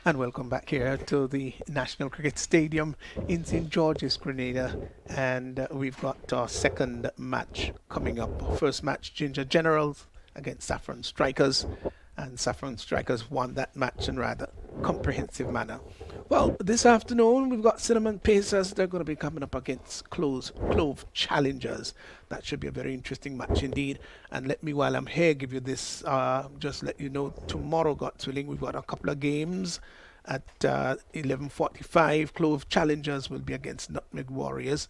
And welcome back here to the National Cricket Stadium in St. George's, Grenada. And we've got our second match coming up. First match, Ginger Generals against Saffron Strikers. And Saffron Strikers won that match in rather comprehensive manner. Well, this afternoon we've got Cinnamon Pacers. They're going to be coming up against Clove Challengers. That should be a very interesting match indeed. And let me, while I'm here, give you this. Just let you know, tomorrow, God willing, we've got a couple of games. At 11:45, Clove Challengers will be against Nutmeg Warriors.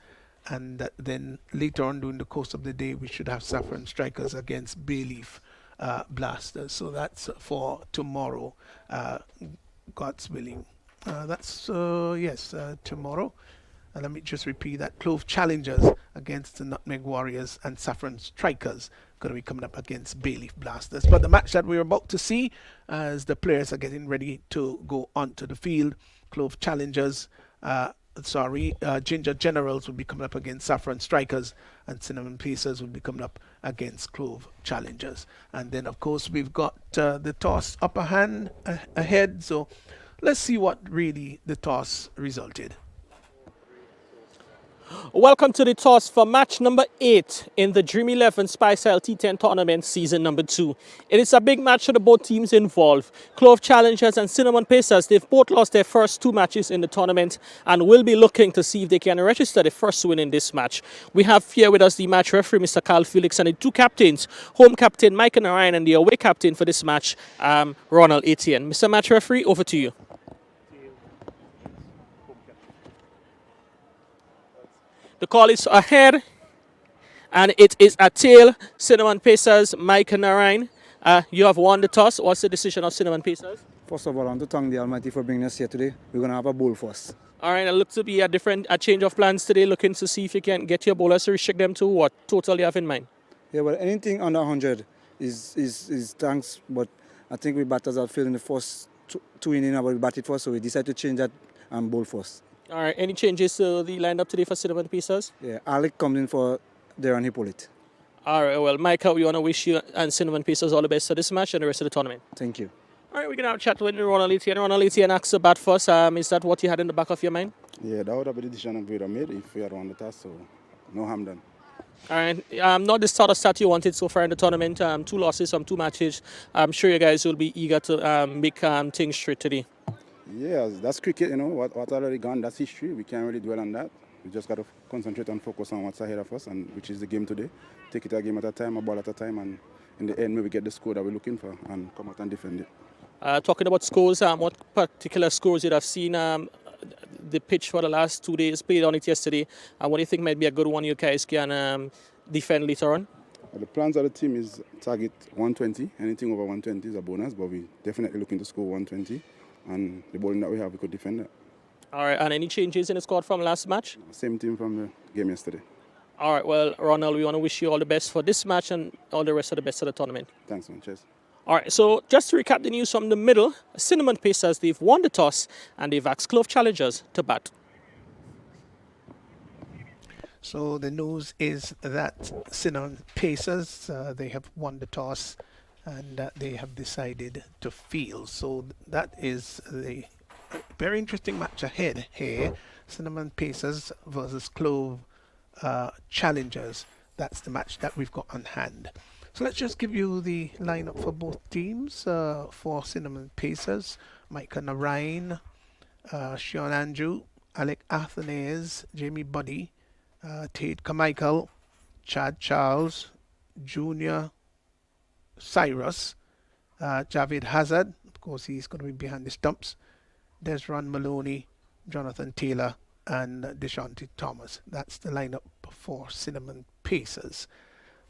And then later on during the course of the day, we should have Saffron Strikers against Bayleaf Blasters. So that's for tomorrow, God's willing. Tomorrow. Let me just repeat that. Clove Challengers against the Nutmeg Warriors and Saffron Strikers going to be coming up against Bayleaf Blasters. But the match that we're about to see as the players are getting ready to go onto the field, Clove Challengers, Ginger Generals will be coming up against Saffron Strikers, and Cinnamon Pacers will be coming up against Clove Challengers. And then, of course, we've got the toss upper hand ahead. So let's see what really the toss resulted. Welcome to the toss for match number 8 in the Dream 11 Spice T10 tournament season number 2. It is a big match for the both teams involved. Clove Challengers and Cinnamon Pacers, they've both lost their first 2 matches in the tournament and will be looking to see if they can register the first win in this match. We have here with us the match referee, Mr. Carl Felix, and the 2 captains, home captain Mike Narayan and the away captain for this match, Ronald Etienne. Mr. Match referee, over to you. The call is ahead, and it is a tail. Cinnamon Pacers, Mike Narayan. You have won the toss. What's the decision of Cinnamon Pacers? First of all, I want to thank the Almighty for bringing us here today. We're going to have a bowl first. All right, it looks to be a change of plans today, looking to see if you can get your bowlers to restrict them to what total you have in mind. Yeah, well, anything under 100 is thanks, but I think we batters are feeling the first two innings, but we batted first, so we decided to change that and bowl first. All right, any changes to the lineup today for Cinnamon Pacers? Yeah, Alec comes in for Darren Hippolyte. All right, well, Michael, we want to wish you and Cinnamon Pacers all the best for this match and the rest of the tournament. Thank you. All right, we're going to have a chat with Ronald Etienne. Ronald Etienne asks about first. Is that what you had in the back of your mind? Yeah, that would have been the decision we would have made if we had won the toss, so no harm done. All right, not the sort of start you wanted so far in the tournament. 2 losses from 2 matches. I'm sure you guys will be eager to make things straight today. Yeah, that's cricket, you know, what already gone, that's history. We can't really dwell on that. We just got to concentrate and focus on what's ahead of us, and which is the game today. Take it a game at a time, a ball at a time, and in the end, maybe get the score that we're looking for and come out and defend it. Talking about scores, what particular scores you'd have seen the pitch for the last 2 days, played on it yesterday, and what do you think might be a good one you guys can defend later on? Well, the plans of the team is target 120. Anything over 120 is a bonus, but we're definitely looking to score 120. And the bowling that we have, we could defend that. All right, and any changes in the squad from last match? Same team from the game yesterday. All right, well, Ronald, we want to wish you all the best for this match and all the rest of the best of the tournament. Thanks, man. Cheers. All right, so just to recap the news from the middle, Cinnamon Pacers, they've won the toss and they've asked Clove Challengers to bat. So the news is that Cinnamon Pacers, they have won the toss and they have decided to field. So that is the very interesting match ahead here. Cinnamon Pacers versus Clove Challengers. That's the match that we've got on hand. So let's just give you the lineup for both teams. For Cinnamon Pacers, Micah Narayan, Sean Andrew, Alec Athanaze, Jamie Buddy, Tate Carmichael, Chad Charles, Junior Cyrus, Javed Hazard, of course he's going to be behind the stumps, Desron Maloney, Jonathan Taylor, and Deshaunty Thomas. That's the lineup for Cinnamon Pacers.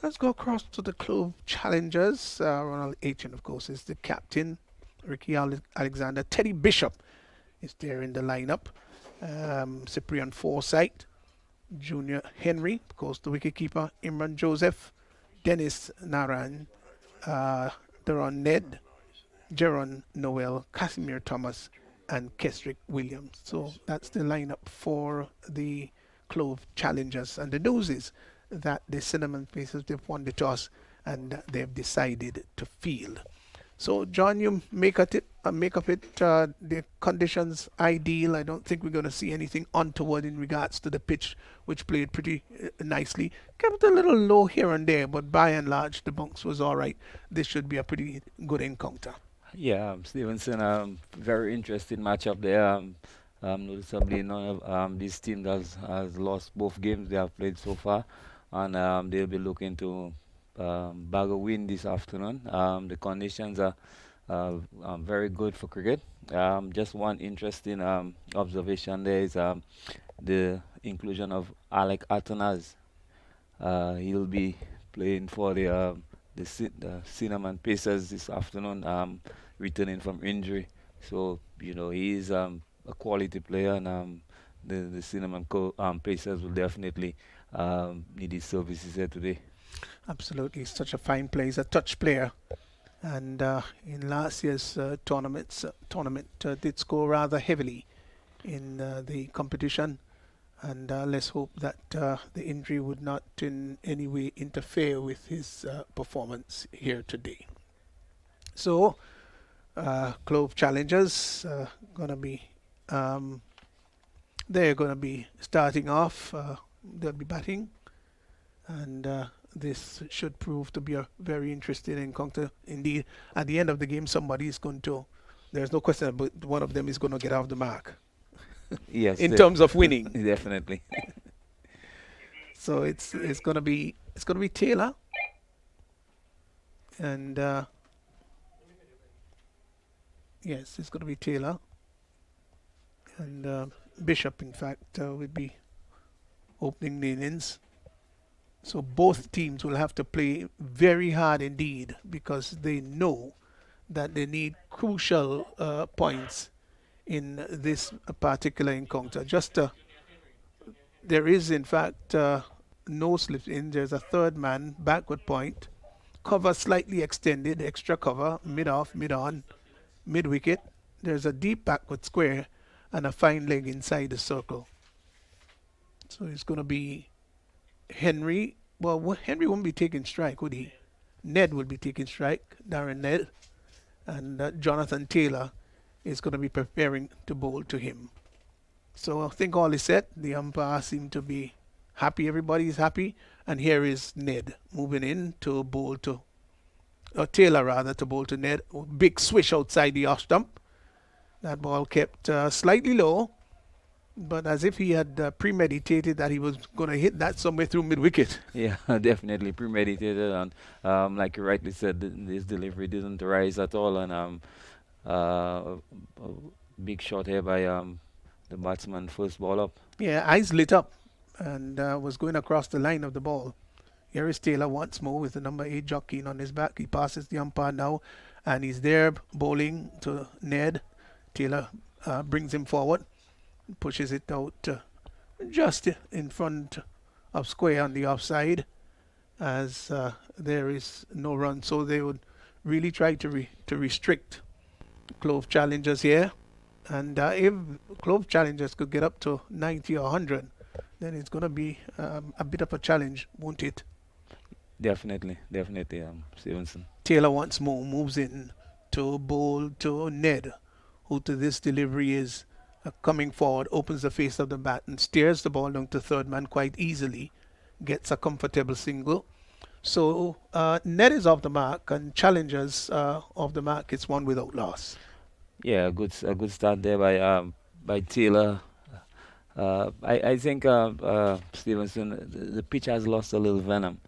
Let's go across to the Clove Challengers. Ronald Etienne, of course, is the captain. Ricky Alexander, Teddy Bishop is there in the lineup. Cyprian Forsyth, Junior Henry, of course, the wicketkeeper, Imran Joseph, Dennis Naran, Deron Ned, Jaron Noel, Casimir Thomas, and Kesrick Williams. So that's the lineup for the Clove Challengers. And the news is that the Cinnamon Pacers, they've won the toss and they've decided to field. So, John, you make of it the conditions ideal. I don't think we're going to see anything untoward in regards to the pitch, which played pretty nicely. Kept a little low here and there, but by and large, the bounce was all right. This should be a pretty good encounter. Yeah, Stevenson, very interesting matchup there. Noticeably, none of this team has lost both games they have played so far, and they'll be looking to bag a win this afternoon. The conditions are very good for cricket. Just one interesting observation there is the inclusion of Alec Atanaz. He'll be playing for the Cinnamon Pacers this afternoon, returning from injury. So he is a quality player, and the Pacers will definitely need his services here today. Absolutely, such a fine player. He's a touch player, and in last year's tournament did score rather heavily in the competition. And let's hope that the injury would not in any way interfere with his performance here today. So, Clove Challengers gonna be they're gonna be starting off. They'll be batting, and this should prove to be a very interesting encounter. Indeed, at the end of the game, somebody is going to. There's no question about one of them is going to get off the mark Yes, in terms of winning. definitely. So it's gonna be Taylor and yes, it's gonna be Taylor and Bishop. In fact, would be opening the innings. So both teams will have to play very hard indeed because they know that they need crucial points in this particular encounter. There is in fact no slips in. There's a third man backward point, cover slightly extended, extra cover, mid off, mid on, mid wicket. There's a deep backward square and a fine leg inside the circle. So it's going to be Henry. Well, Henry won't be taking strike, would he? Ned will be taking strike, Darren Ned, and Jonathan Taylor is going to be preparing to bowl to him. So I think all is set. The umpire seem to be happy. Everybody is happy. And here is Ned moving in to bowl to, or Taylor rather, to bowl to Ned. Big swish outside the off stump. That ball kept slightly low, but as if he had premeditated that he was going to hit that somewhere through mid-wicket. Yeah, definitely premeditated, and like you rightly said, this delivery didn't rise at all, and a big shot here by the batsman, first ball up. Yeah, eyes lit up and was going across the line of the ball. Here is Taylor once more with the number 8 jockey on his back. He passes the umpire now and he's there bowling to Ned. Taylor brings him forward, pushes it out just in front of square on the offside as there is no run. So they would really try to restrict Clove Challengers here. And if Clove Challengers could get up to 90 or 100, then it's going to be a bit of a challenge, won't it? Definitely, Stevenson. Taylor once more moves in to bowl to Ned, who to this delivery is coming forward, opens the face of the bat and steers the ball down to third man quite easily, gets a comfortable single. So Ned is off the mark and Challengers off the mark. It's one without loss. Yeah, a good start there by Taylor. I think Stevenson, the pitch has lost a little venom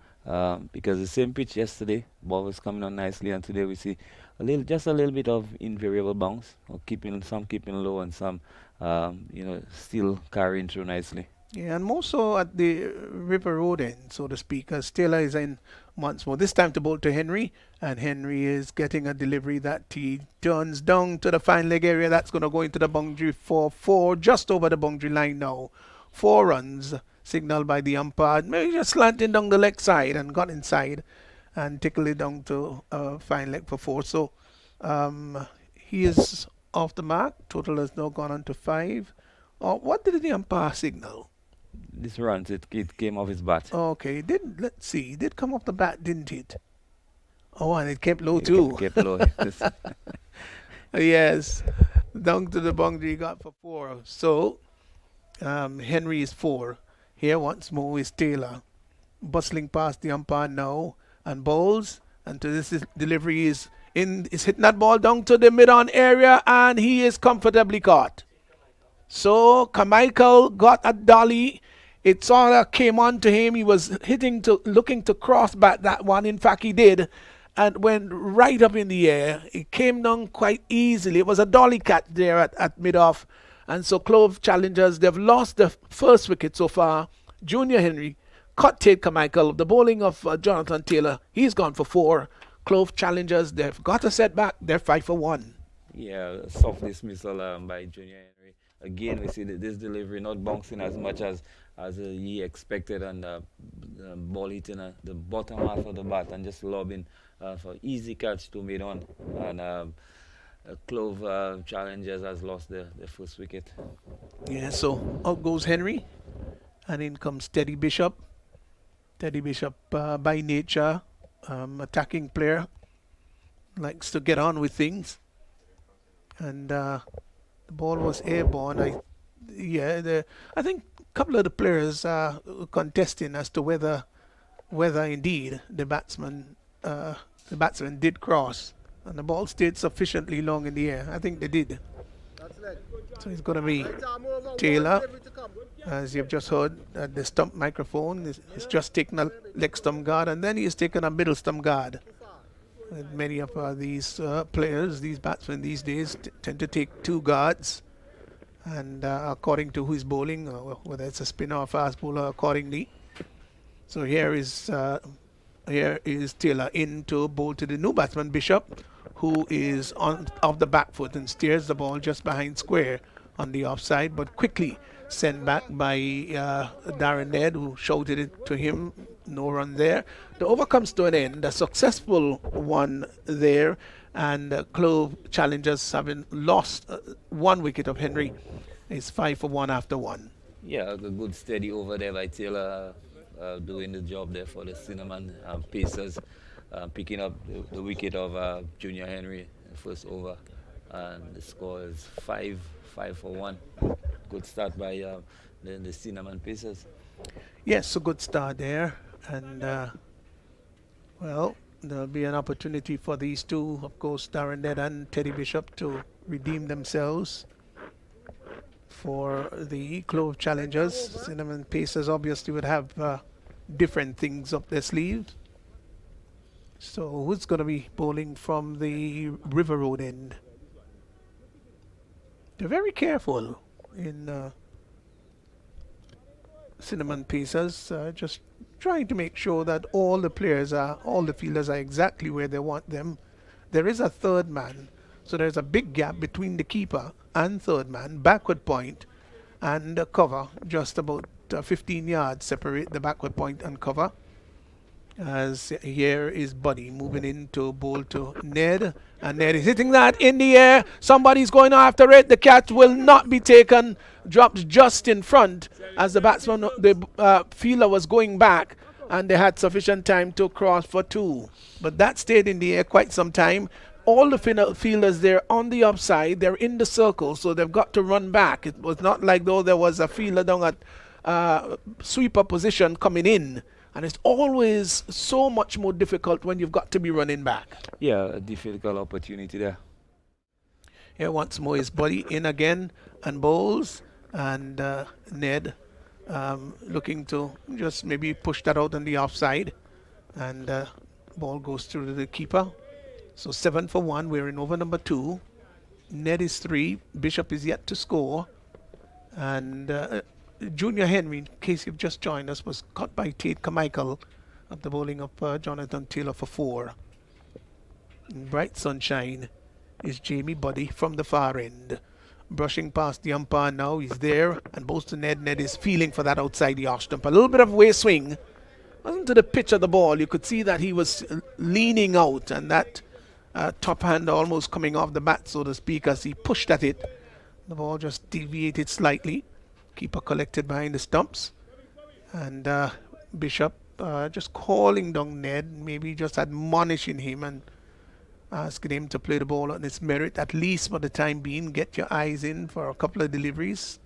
because the same pitch yesterday, ball was coming on nicely, and today we see just a little bit of invariable bounce, or keeping low and some still carrying through nicely. Yeah, and more so at the River Road end, so to speak, as Taylor is in once more. This time to bowl to Henry, and Henry is getting a delivery that he turns down to the fine leg area. That's going to go into the boundary for 4, just over the boundary line now. 4 runs, signaled by the umpire. Maybe just slanting down the leg side and got inside and tickled it down to fine leg for 4. So he is off the mark. Total has now gone on to 5. What did the umpire signal? This runs, it came off his bat. Okay, let's see. It did come off the bat, didn't it? Oh, and it kept low It too. kept low. Yes, down to the boundary, got for 4. So Henry is 4. Here once more is Taylor, bustling past the umpire now, and bowls. And to this delivery is hitting that ball down to the mid-on area, and he is comfortably caught. So Carmichael got a dolly. It sort of came on to him. He was looking to cross back that one. In fact, he did, and went right up in the air. It came down quite easily. It was a dolly catch there at mid-off. And so Clove challengers, they've lost the first wicket so far. Junior Henry caught Tate Carmichael. The bowling of Jonathan Taylor, he's gone for 4. Clove challengers, they've got a setback. They're 5 for 1. Yeah, soft dismissal by Junior Henry. Again, we see that this delivery not bouncing as much as he expected, and ball hitting the bottom half of the bat and just lobbing for easy catch to mid on. And Clove Challengers has lost the first wicket. Yeah, so out goes Henry, and in comes Teddy Bishop. Teddy Bishop, by nature, attacking player, likes to get on with things. And the ball was airborne. I think a couple of the players are contesting as to whether indeed the batsman did cross, and the ball stayed sufficiently long in the air. I think they did. So it's going to be Taylor, as you've just heard at the stump microphone. He's just taken a leg stump guard, and then he's taken a middle stump guard. And many of these players, these batsmen these days, tend to take 2 guards, and according to who's bowling, whether it's a spinner or fast bowler, accordingly. So here is Taylor in to bowl to the new batsman Bishop, who is on off the back foot and steers the ball just behind square on the offside, but quickly sent back by Darren Ned, who shouted it to him. No run there. The over comes to an end. A successful one there, and Clove Challengers, having lost 1 wicket of Henry, is 5 for 1 after 1. Yeah, a good steady over there by Taylor, doing the job there for the Cinnamon Pacers, picking up the wicket of Junior Henry in the first over, and the score is 5 for 1. Good start by the Cinnamon Pacers. Yes, a good start there, and well, there'll be an opportunity for these two, of course, Darren Ned and Teddy Bishop, to redeem themselves. For the Clove Challengers, Cinnamon Pacers obviously would have different things up their sleeves. So who's going to be bowling from the River Road end? They're very careful in Cinnamon Pacers, just trying to make sure that all the fielders are exactly where they want them. There is a third man, so there's a big gap between the keeper and third man, backward point and cover. Just about 15 yards separate the backward point and cover. As here is Buddy moving in to bowl to Ned, and Ned is hitting that in the air. Somebody's going after it. The catch will not be taken. Dropped just in front as the fielder was going back, and they had sufficient time to cross for 2. But that stayed in the air quite some time. All the fielders there on the upside, they're in the circle, so they've got to run back. It was not like though there was a fielder down at sweeper position coming in. And it's always so much more difficult when you've got to be running back. Yeah, a difficult opportunity there. Here once more is Buddy in again and bowls, and Ned looking to just maybe push that out on the offside, and ball goes through to the keeper. So 7 for 1. We're in over number 2. Ned is 3. Bishop is yet to score, and Junior Henry, in case you've just joined us, was caught by Tate Carmichael at the bowling of Jonathan Taylor for 4. In bright sunshine is Jamie Buddy from the far end, brushing past the umpire now. He's there and bows to Ned. Ned is feeling for that outside the off stump. A little bit of way swing. Wasn't to the pitch of the ball. You could see that he was leaning out, and that top hand almost coming off the bat, so to speak, as he pushed at it. The ball just deviated slightly. Keeper collected behind the stumps, and Bishop just calling down Ned, maybe just admonishing him and asking him to play the ball on its merit, at least for the time being. Get your eyes in for a couple of deliveries.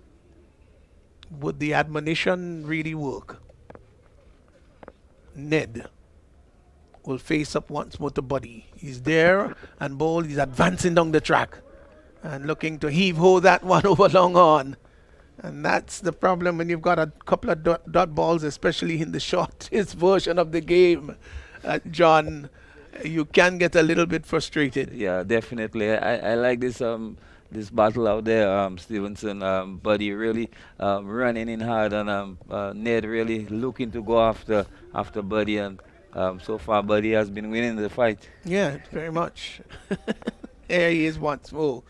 Would the admonition really work? Ned will face up once more to Buddy. He's there and Bowl. He's advancing down the track and looking to heave-ho that one over long on. And that's the problem when you've got a couple of dot balls, especially in the shortest version of the game, John. You can get a little bit frustrated. Yeah, definitely. I like this battle out there, Stevenson. Buddy really running in hard, and Ned really looking to go after Buddy, and so far Buddy has been winning the fight. Yeah, very much. There he is once more.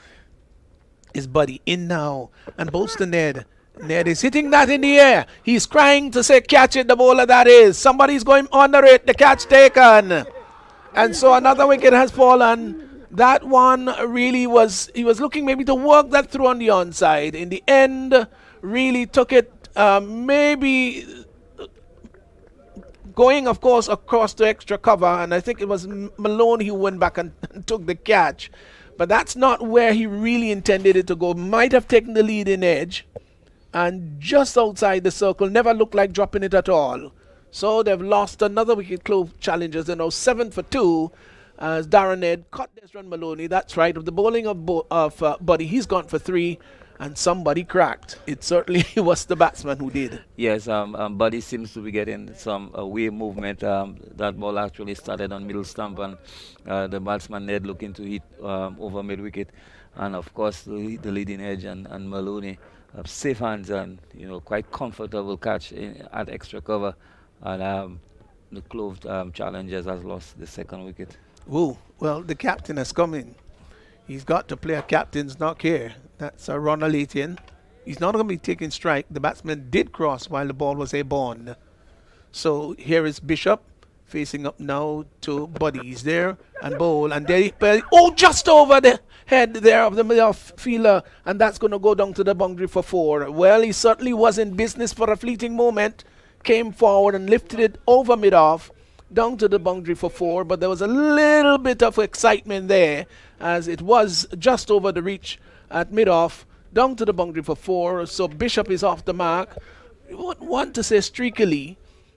Is Buddy in now and bowls to Ned. Ned is hitting that in the air. He's crying to say, catch it, the bowler that is. Somebody's going under it. The catch taken. And so another wicket has fallen. That one really was, he was looking maybe to work that through on the onside. In the end, really took it maybe going, of course, across to extra cover. And I think it was Maloney who went back and took the catch. But that's not where he really intended it to go. Might have taken the lead in edge. And just outside the circle, never looked like dropping it at all. So they've lost another wicket. Clove challengers. They're now 7 for 2 as Darren Ned caught Desron Maloney. That's right. Of the bowling of Buddy, he's gone for 3. And somebody cracked. It certainly was the batsman who did. Yes, Buddy seems to be getting some away movement. That ball actually started on middle stump, and the batsman Ned looking to hit over mid wicket, and of course the leading edge and Maloney safe hands and quite comfortable catch at extra cover, and the Clove challengers has lost the second wicket. Whoa, well, the captain has come in. He's got to play a captain's knock here. That's Ronald Etienne. He's not going to be taking strike. The batsman did cross while the ball was airborne. So here is Bishop facing up now to Buddy. He's there and bowl. And there just over the head there of the midfielder. And that's going to go down to the boundary for 4. Well, he certainly was in business for a fleeting moment. Came forward and lifted it over mid-off down to the boundary for 4. But there was a little bit of excitement there as it was just over the reach at mid-off, down to the boundary for 4. So Bishop is off the mark. You wouldn't want to say streakily.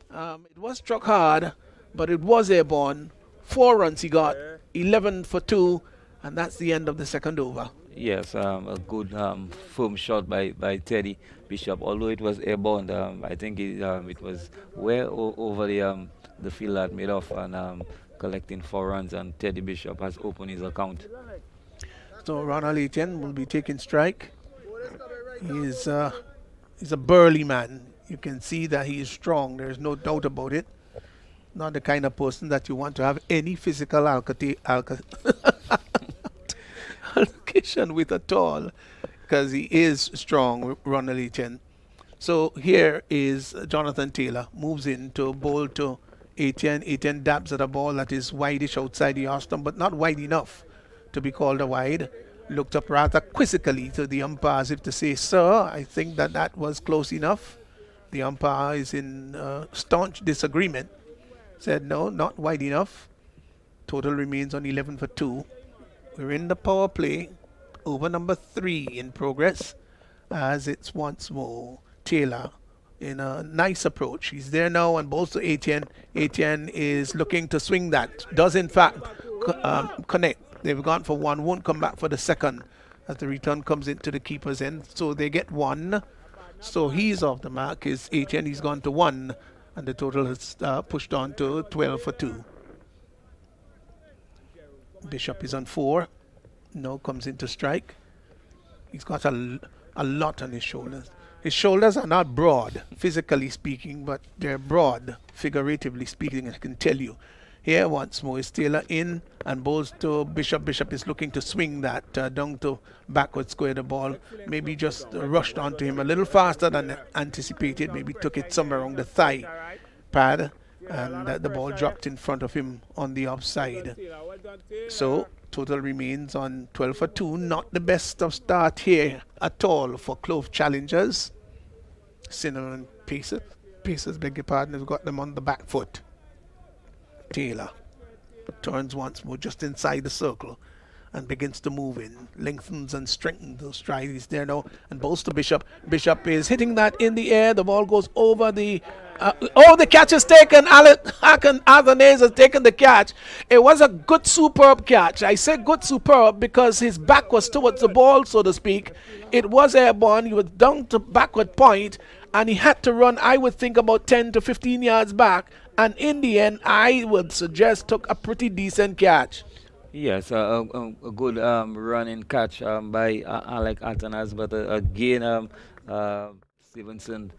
It was struck hard, but it was airborne. 4 runs he got, 11 for 2, and that's the end of the second over. Yes, a good firm shot by Teddy Bishop. Although it was airborne, I think it was way over the field at mid-off and collecting 4 runs, and Teddy Bishop has opened his account. So Ronald Etienne will be taking strike. He's a burly man. You can see that he is strong. There's no doubt about it. Not the kind of person that you want to have any physical allocation with at all, because he is strong, Ronald Etienne. So here is Jonathan Taylor. Moves in to bowl to Etienne. Etienne dabs at a ball that is wideish outside the off stump, but not wide enough to be called a wide. Looked up rather quizzically to the umpire as if to say, sir, I think that was close enough. The umpire is in staunch disagreement. Said no, not wide enough. Total remains on 11 for 2. We're in the power play. Over number 3 in progress as it's once more Taylor in a nice approach. He's there now and bowls to Etienne. Etienne is looking to swing that. Does in fact connect. They've gone for 1, won't come back for the second as the return comes into the keeper's end. So they get 1. So he's off the mark. Is Etienne, he's gone to 1. And the total has pushed on to 12 for 2. Bishop is on 4. Now comes into strike. He's got a lot on his shoulders. His shoulders are not broad, physically speaking, but they're broad, figuratively speaking, I can tell you. Here once more is Taylor in and bowls to Bishop. Bishop is looking to swing that down to backward square the ball. Maybe just rushed onto him a little faster than anticipated. Maybe took it somewhere around the thigh pad and the ball dropped in front of him on the offside. So total remains on 12 for 2. Not the best of start here at all for Clove challengers. Cinnamon Pacers. Pacers, beg your pardon, have got them on the back foot. Taylor turns once more just inside the circle and begins to move in, lengthens and strengthens those strides. He's there now and balls to Bishop. Bishop is hitting that in the air. The ball goes over the. The catch is taken. Hakan Athanase has taken the catch. It was a good, superb catch. I say good, superb because his back was towards the ball, so to speak. It was airborne. He was down to backward point, and he had to run, I would think, about 10 to 15 yards back. And in the end, I would suggest took a pretty decent catch. Yes, a good running catch by Alec Atanas, but again, Stevenson,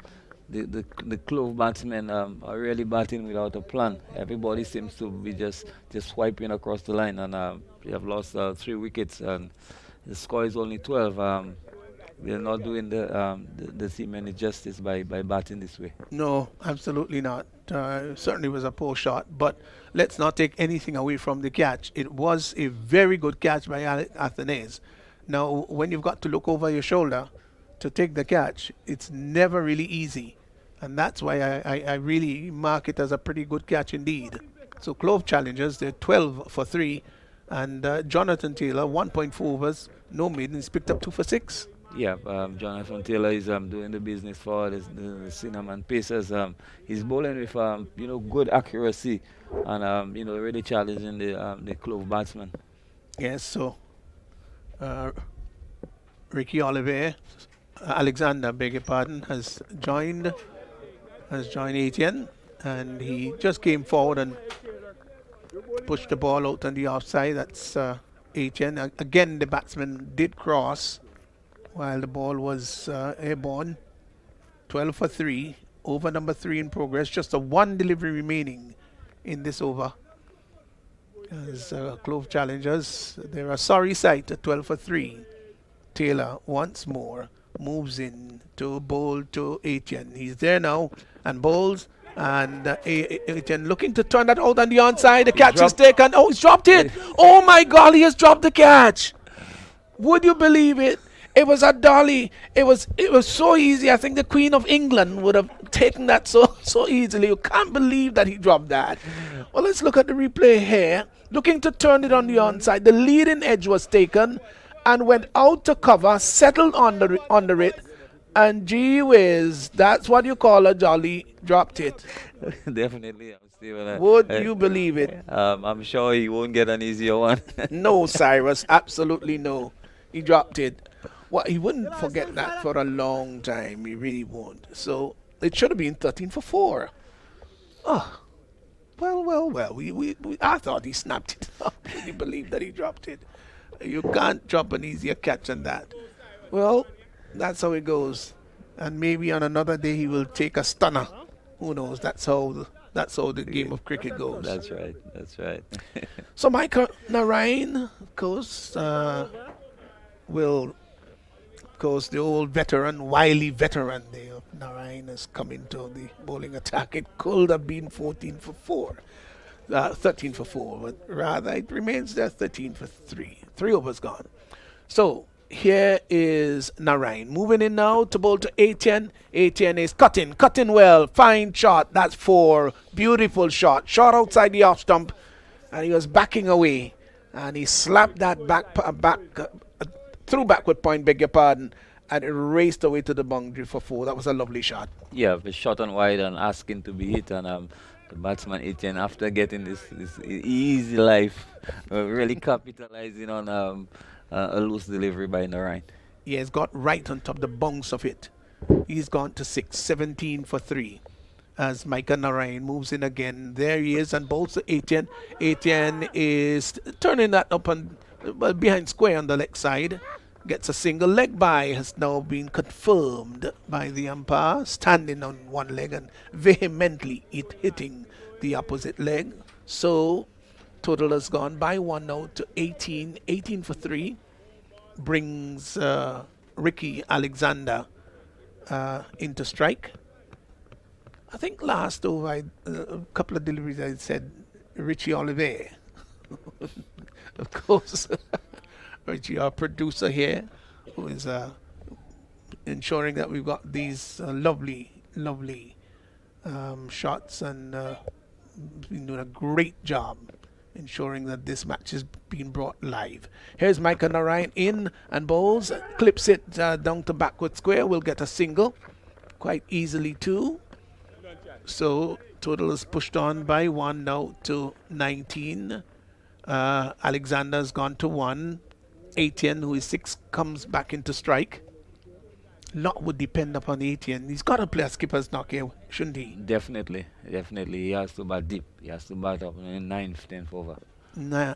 the Clove batsmen are really batting without a plan. Everybody seems to be just swiping across the line, and they have lost 3 wickets, and the score is only 12. They're not doing the team any justice by batting this way. No, absolutely not. Certainly was a poor shot, but let's not take anything away from the catch. It was a very good catch by Athanase. Now, when you've got to look over your shoulder to take the catch, it's never really easy. And that's why I really mark it as a pretty good catch indeed. So Clove challengers, they're 12 for 3. And Jonathan Taylor, 1.4 overs, no maidens, picked up 2 for 6. Yeah, Jonathan Taylor is doing the business for the Cinnamon Pacers. He's bowling with good accuracy, and really challenging the Clove batsman. Yes, so Ricky Alexander, beg your pardon, has joined Etienne, and he just came forward and pushed the ball out on the offside. That's Etienne. Again, the batsman did cross while the ball was airborne. 12 for 3. Over number 3 in progress. Just a 1 delivery remaining in this over. As Clove challengers, they're a sorry sight at 12 for 3. Taylor once more moves in to bowl to Etienne. He's there now and bowls. And Etienne looking to turn that out on the onside. The catch is taken. Oh, he's dropped it. Oh my God, he has dropped the catch. Would you believe it? It was a dolly. It was so easy. I think the Queen of England would have taken that so easily. You can't believe that he dropped that. Well, let's look at the replay here. Looking to turn it on the onside. The leading edge was taken and went out to cover, settled under it, and gee whiz, that's what you call a dolly. Dropped it. Definitely, Stephen. Would you believe it? I'm sure he won't get an easier one. No, Cyrus, absolutely no. He dropped it. Well, he wouldn't forget that for a long time. He really won't. So it should have been 13 for 4. Oh, well. I thought he snapped it up. Can you believe that he dropped it? You can't drop an easier catch than that. Well, that's how it goes. And maybe on another day he will take a stunner. Who knows? That's how the game of cricket goes. That's right. So Michael Narayan, of course, the old veteran, wily veteran there, Narayan has come into the bowling attack. It could have been 13 for 4, but rather it remains there 13 for 3. 3 overs gone. So here is Narayan moving in now to bowl to Etienne. Etienne is cutting well, fine shot. That's 4, beautiful shot outside the off stump, and he was backing away, and he slapped that through backward point, beg your pardon, and it raced away to the boundary for 4. That was a lovely shot. Yeah, the shot on wide and asking to be hit, and the batsman Etienne, after getting this easy life, really capitalizing on a loose delivery by Narayan. He has got right on top the bounce of it. He's gone to 6, 17 for 3. As Micah Narayan moves in again, there he is and bowls to Etienne. Etienne is turning that up on behind square on the leg side. Gets a single. Leg by has now been confirmed by the umpire, standing on one leg and vehemently hitting the opposite leg. So total has gone by 1 now to 18. 18 for 3 brings Ricky Alexander into strike. I think last over a couple of deliveries I said Richie Oliver. Of course, Richie, our producer here, who is ensuring that we've got these lovely shots and been doing a great job ensuring that this match is being brought live. Here's Michael Narayan in and bowls, clips it down to backward square, will get a single quite easily too. So total is pushed on by 1 now to 19. Alexander's gone to 1. Etienne, who is 6, comes back into strike. Lot would depend upon Etienne. He's got to play a skipper's knock here, shouldn't he? Definitely. He has to bat deep. He has to bat up in ninth, 10th over.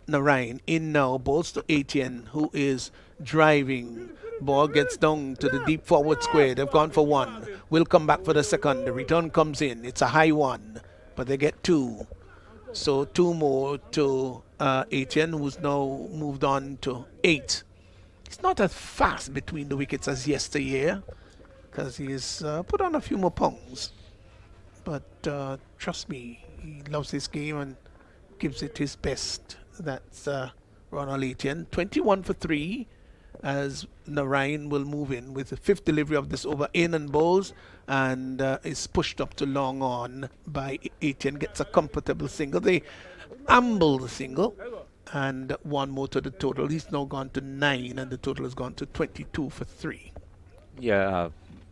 Narayan in now, balls to Etienne, who is driving. Ball gets down to the deep forward square. They've gone for 1. Will come back for the second. The return comes in. It's a high 1, but they get 2. So 2 more to Etienne, who's now moved on to 8. It's not as fast between the wickets as yesteryear, because he's put on a few more pounds. But trust me, he loves this game and gives it his best. That's Ronald Etienne. 21 for 3 as Narayan will move in with the 5th delivery of this over in and bowls and is pushed up to long on by Etienne. Gets a comfortable single. They amble the single and 1 more to the total. He's now gone to 9 and the total has gone to 22 for 3. Yeah,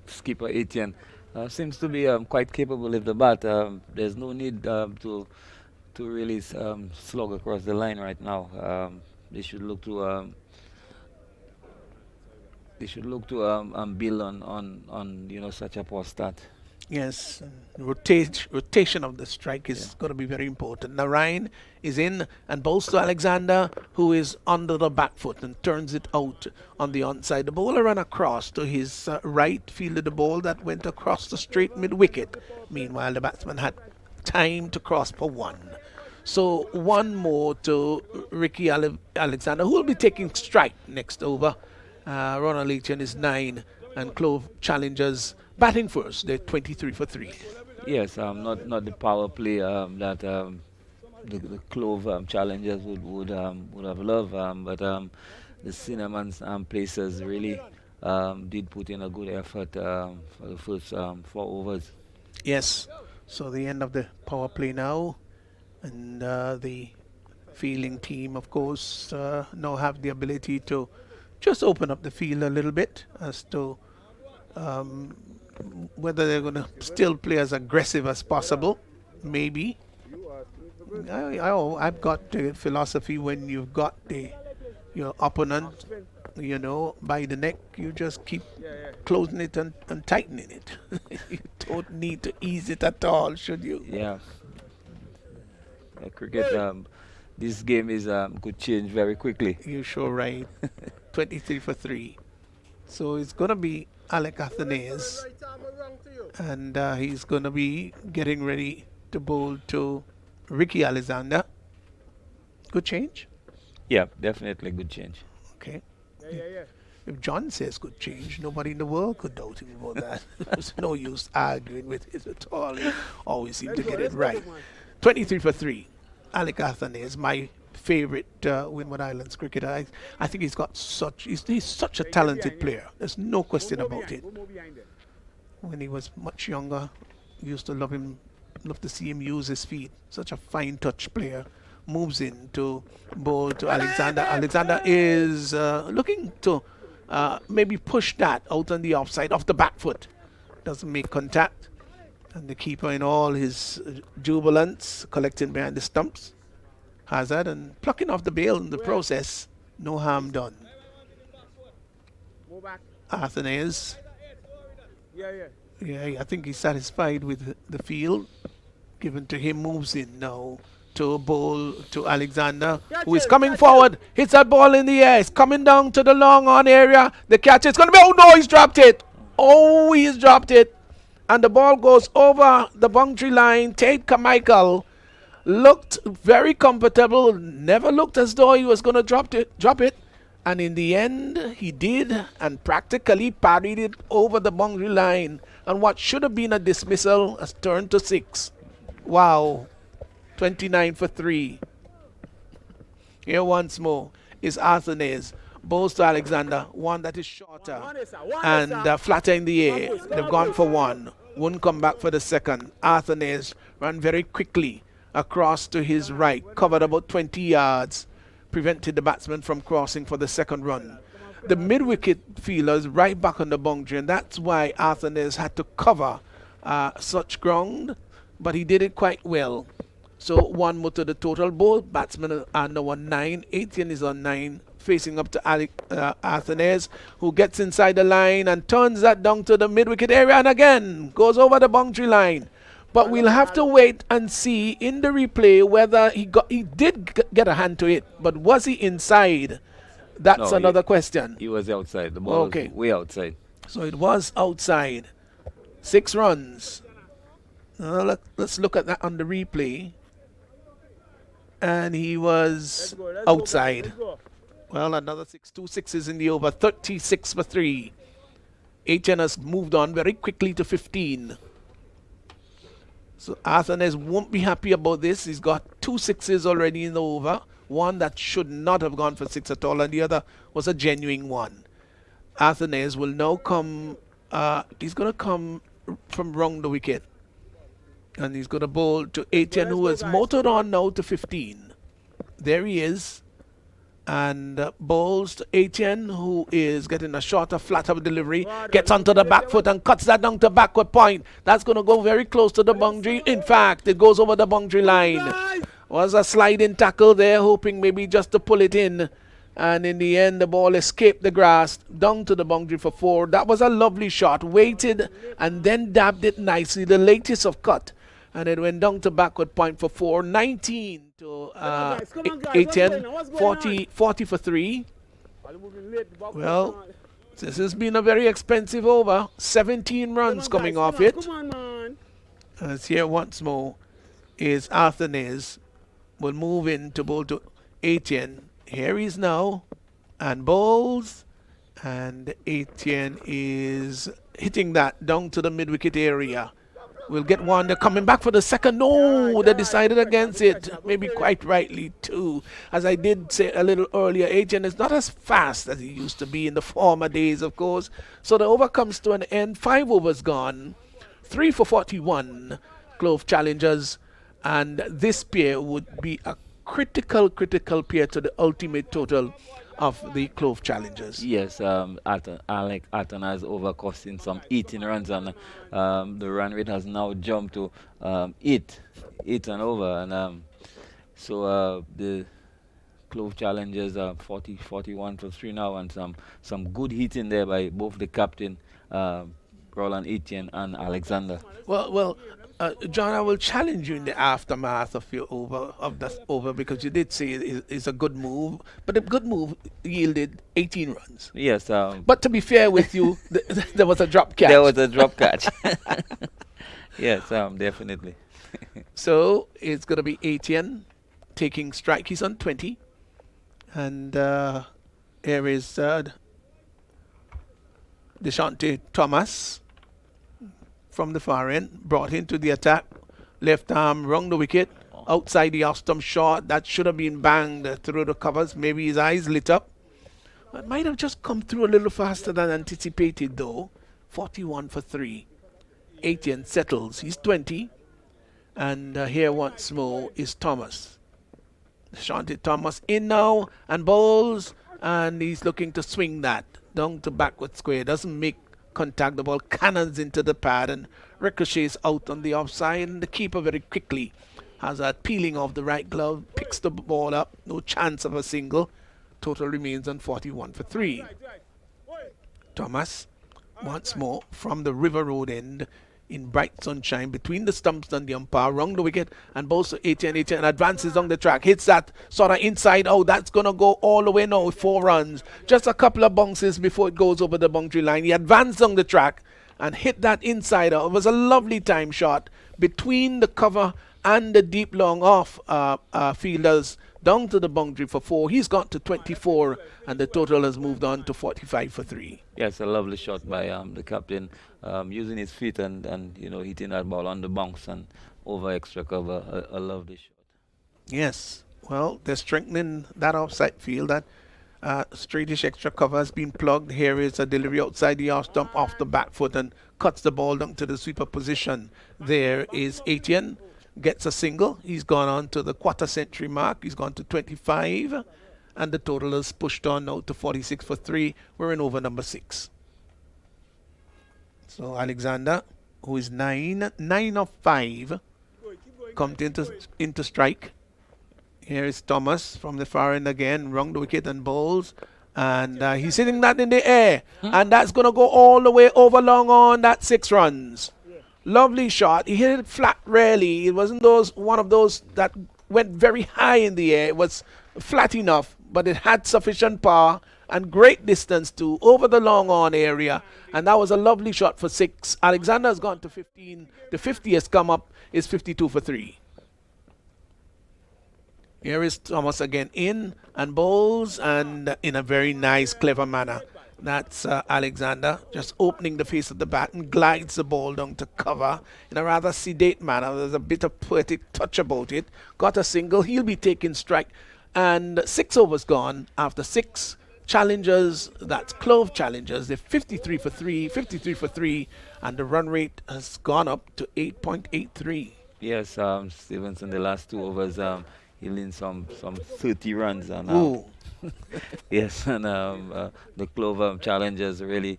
skipper Etienne seems to be quite capable with the bat. There's no need to really slog across the line right now. They should look to build on such a poor start. Yes, rotation of the strike is going to be very important. Narayan is in and bowls to Alexander, who is under the back foot and turns it out on the onside. The bowler ran across to his right, fielded the ball that went across the straight mid wicket. Meanwhile, the batsman had time to cross for 1. So 1 more to Ricky Alexander, who will be taking strike next over. Ronald Etienne is 9 and Clove challenges batting first. They're 23 for 3. Yes, not the power play that the Clove challengers would have loved, but the Cinnamons places really did put in a good effort for the first 4 overs. Yes, so the end of the power play now, and the fielding team, of course, now have the ability to just open up the field a little bit as to whether they're going to still play as aggressive as possible. Maybe. I've got the philosophy when you've got your opponent, by the neck, you just keep closing it and tightening it. You don't need to ease it at all, should you? Yeah. Cricket, this game could change very quickly. You're sure right. 23 for 3. So it's going to be Alec Athanaze, and he's going to be getting ready to bowl to Ricky Alexander. Good change? Yeah, definitely good change. Okay. If John says good change, nobody in the world could doubt him about that. There's no use arguing with it at all. He always seems to get it right. 23 for 3. Alec Athanaze, my favorite Windward Islands cricketer. I think he's such a talented player. There's no question about it. When he was much younger, used to love to see him use his feet. Such a fine touch player. Moves in to bowl to Alexander. Alexander is looking to maybe push that out on the offside, off the back foot. Doesn't make contact. And the keeper, in all his jubilance, collecting behind the stumps. Hazard and plucking off the bail in the process. No harm done. Athanaze. Yeah, I think he's satisfied with the field given to him. Moves in now to bowl to Alexander, who is coming forward. Hits that ball in the air. It's coming down to the long on area. The catch is going to be, oh no, he's dropped it. Oh, he's dropped it. And the ball goes over the boundary line. Tate Carmichael looked very comfortable, never looked as though he was going to drop it. And in the end, he did, and practically parried it over the boundary line. And what should have been a dismissal has turned to 6. Wow. 29 for 3. Here once more is Athanaze. Bowls to Alexander. One that is shorter and flatter in the air. They've gone for 1. wouldn't come back for the second. Arthanes ran very quickly across to his right, covered about 20 yards, prevented the batsman from crossing for the second run. The mid-wicket fielders right back on the boundary, and that's why Arthanes had to cover such ground, but he did it quite well. So one more to the total. Both batsmen are now on 9. Etienne is on 9, facing up to Arthanes, who gets inside the line and turns that down to the mid-wicket area, and again goes over the boundary line. But we'll have to wait and see in the replay whether he did get a hand to it, but was he inside? That's No, another question. He was outside. The ball Okay. was way outside. So it was outside. 6 runs. Let's look at that on the replay. And he was outside. Well, another 6, 2 sixes in the over. 36 for 3. HN has moved on very quickly to 15. So Arthanes won't be happy about this. He's got 2 sixes already in the over. One that should not have gone for 6 at all, and the other was a genuine one. Arthanes will now come, he's going to come from round the wicket. And he's going to bowl to Etienne, who is motored on now to 15. There he is. And bowls to Etienne, who is getting a shorter, flatter delivery. Gets onto the back foot and cuts that down to backward point. That's going to go very close to the boundary. In fact, it goes over the boundary line. Was a sliding tackle there, hoping maybe just to pull it in. And in the end, the ball escaped the grass, down to the boundary for 4. That was a lovely shot. Waited and then dabbed it nicely. The latest of cut. And it went down to backward point for 4. 19 to Etienne. 40 for 3. Well, this has been a very expensive over. 17 runs coming off it. As here once more is Arthanes. Will move in to bowl to Etienne. Here he is now. And bowls. And Etienne is hitting that down to the mid-wicket area. We'll get one. They're coming back for the second. No, they decided against it. Maybe quite rightly too. As I did say a little earlier, Etienne is not as fast as he used to be in the former days, of course. So the over comes to an end. 5 overs gone. 3 for 41. Clove challengers. And this pair would be a critical pair to the ultimate total of the Clove challengers. Yes, Alec Atten has overcosting some 18 runs, and the run rate has now jumped to 8 and over. And so the Clove challengers are 41 for 3 now, and some good hitting there by both the captain, Roland Etienne, and Alexander. Well, John, I will challenge you in the aftermath of your over because you did say it's a good move, but a good move yielded 18 runs. Yes. But to be fair with you, there was a drop catch. There was a drop catch. Yes, definitely. So it's going to be Etienne taking strike. He's on 20. And here is Deshante Thomas from the far end, brought into the attack. Left arm round the wicket, outside the off-stump shot. That should have been banged through the covers. Maybe his eyes lit up. It might have just come through a little faster than anticipated, though. 41 for 3. Etienne settles. He's 20. And here once more is Thomas. Deshante Thomas in now and bowls. And he's looking to swing that down to backward square. Doesn't make contact. The ball cannons into the pad and ricochets out on the offside. And the keeper very quickly has a peeling off the right glove. Picks the ball up. No chance of a single. Total remains on 41 for 3. Thomas once more from the River Road end in bright sunshine between the stumps and the umpire, round the wicket, and bowls to Etienne advances on the track, hits that sort of inside out. That's going to go all the way now with 4 runs. Just a couple of bounces before it goes over the boundary line. He advanced on the track and hit that inside out. It was a lovely time shot between the cover and the deep long off fielders down to the boundary for 4. He's got to 24 and the total has moved on to 45 for 3. Yes, a lovely shot by the captain, using his feet and hitting that ball on the bounce and over extra cover. A lovely shot. Yes. Well, they're strengthening that offside field. That Straightish extra cover has been plugged. Here is a delivery outside the off stump off the back foot and cuts the ball down to the sweeper position. There is Etienne, gets a single. He's gone on to the quarter century mark. He's gone to 25, and the total is pushed on now to 46 for 3. We're in over number 6. So Alexander, who is 9 of 5, comes into strike. Here is Thomas from the far end again, wrong the wicket and bowls. And he's hitting that in the air. And that's going to go all the way over long on. That's 6 runs. Lovely shot. He hit it flat rarely. It wasn't one of those that went very high in the air. It was flat enough, but it had sufficient power and great distance to over the long on area. And that was a lovely shot for 6. Alexander has gone to 15. The 50 has come up, is 52 for 3. Here is Thomas again in and bowls, and in a very nice, clever manner. That's Alexander just opening the face of the bat and glides the ball down to cover in a rather sedate manner. There's a bit of poetic touch about it. Got a single. He'll be taking strike. And 6 overs gone after 6 challengers. That's Clove challengers. They're 53 for 3, 53 for 3. And the run rate has gone up to 8.83. Yes, Stevenson, the last 2 overs, he leaned some 30 runs. And Ooh. yes, and the Clove challengers really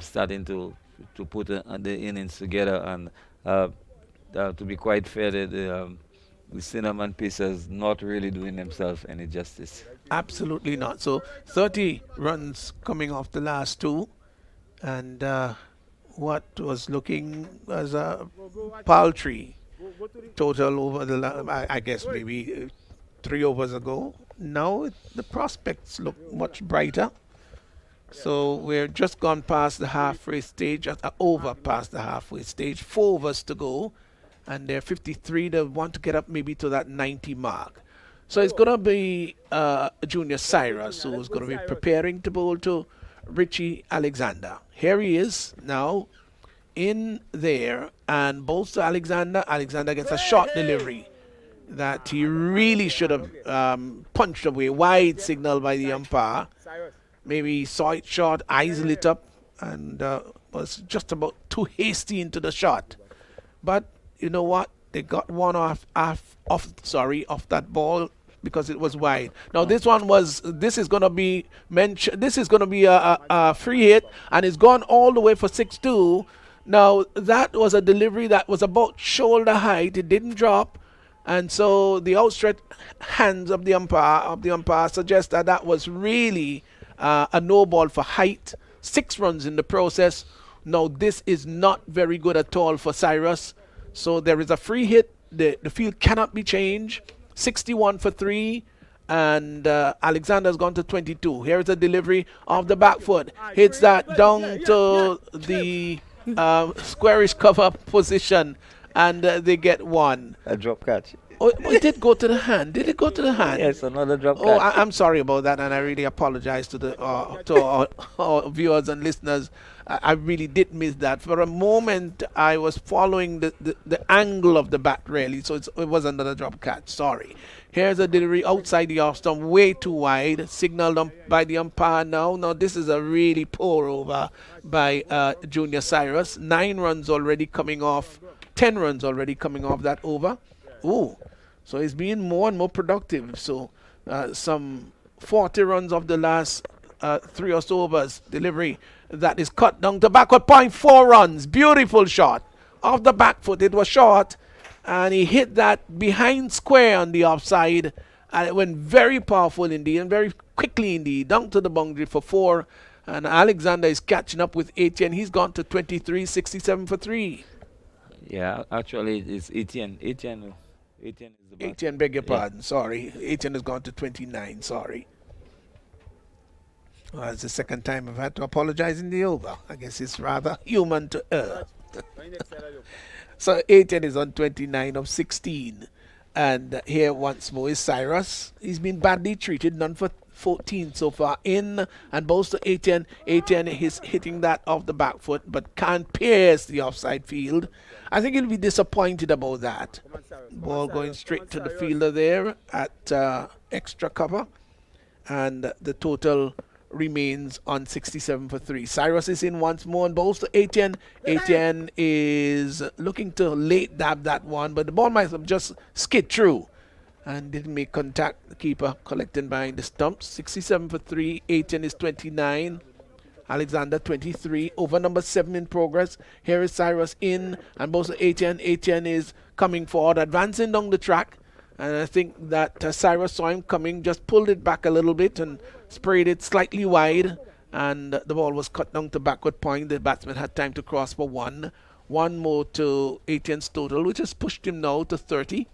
starting to put the innings together. And to be quite fair, the Cinnamon Pacers not really doing themselves any justice. Absolutely not. So 30 runs coming off the last 2. And what was looking as a paltry total over I guess maybe 3 overs ago. Now the prospects look much brighter. So we're just gone past the halfway stage, over past the halfway stage. 4 overs to go, and they're 53. They want to get up maybe to that 90 mark. So it's going to be Junior Cyrus who's going to be preparing to bowl to Richie Alexander. Here he is now in there and bowls to Alexander. Alexander gets a short delivery that he really should have punched away. Wide signal by the umpire. Maybe he saw it short, eyes lit up, and was just about too hasty into the shot. But you know what? They got one off that ball because it was wide. Now this is going to be a free hit, and it's gone all the way for 6-2. Now that was a delivery that was about shoulder height. It didn't drop. And so the outstretched hands of the umpire suggest that was really a no ball for height. 6 runs in the process. Now this is not very good at all for Cyrus. So there is a free hit. The field cannot be changed. 61 for 3. And Alexander's gone to 22. Here's a delivery of the back foot. Hits that down to the squarish cover position. And they get 1. A drop catch. Oh, it did go to the hand. Did it go to the hand? Yes, another drop Oh, catch. I'm sorry about that, and I really apologize to our viewers and listeners. I really did miss that. For a moment, I was following the angle of the bat, really, so it was another drop catch. Sorry. Here's a delivery outside the off stump, way too wide, signaled by the umpire now. Now, this is a really poor over by Junior Cyrus. 9 runs already coming off. 10 runs already coming off that over. Oh, so he's being more and more productive. So some 40 runs of the last 3 or so overs. Delivery that is cut down to backward point. 4 runs. Beautiful shot. Off the back foot. It was short. And he hit that behind square on the offside. And it went very powerful indeed and very quickly indeed. Down to the boundary for 4. And Alexander is catching up with Etienne. He's gone to 23, 67 for 3. Yeah, actually it's Etienne. Etienne is the back. Etienne, beg your pardon. Sorry. Etienne has gone to 29. Sorry. Well, it's the second time I've had to apologize in the over. I guess it's rather human to err. So Etienne is on 29 of 16. And here once more is Cyrus. He's been badly treated. None for 14 so far. In and bowls to Etienne. Etienne is hitting that off the back foot, but can't pierce the offside field. I think he'll be disappointed about that. Ball going straight to the fielder there at extra cover. and the total remains on 67 for 3. Cyrus is in once more and bowls to Etienne. Etienne is looking to late dab that one, but the ball might have just skid through and didn't make contact. The keeper collecting behind the stumps. 67 for 3. Etienne is 29. Alexander 23. Over number 7 in progress. Here is Cyrus in and bowls to Etienne. Etienne is coming forward, advancing down the track. And I think that Cyrus saw him coming, just pulled it back a little bit and sprayed it slightly wide. And the ball was cut down to backward point. The batsman had time to cross for 1. 1 more to Etienne's total, which has pushed him now to 30.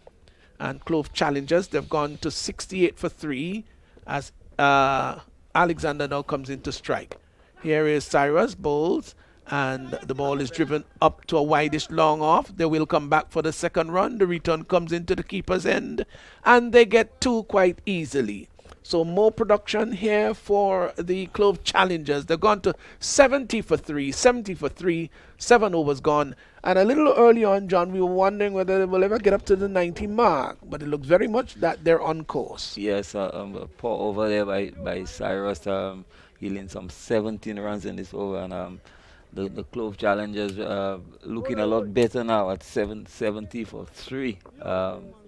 And Clove challengers, they've gone to 68 for 3 as Alexander now comes into strike. Here is Cyrus, bowls, and the ball is driven up to a wideish long off. They will come back for the second run. The return comes into the keeper's end, and they get 2 quite easily. So more production here for the Clove challengers. They've gone to 70 for 3, 70 for 3, 7 overs gone. And a little early on, John, we were wondering whether they will ever get up to the 90 mark, but it looks very much that they're on course. Yes, poor over there by Cyrus. He laid some 17 runs in this over, and the Clove challengers looking a lot better now at 70 for 3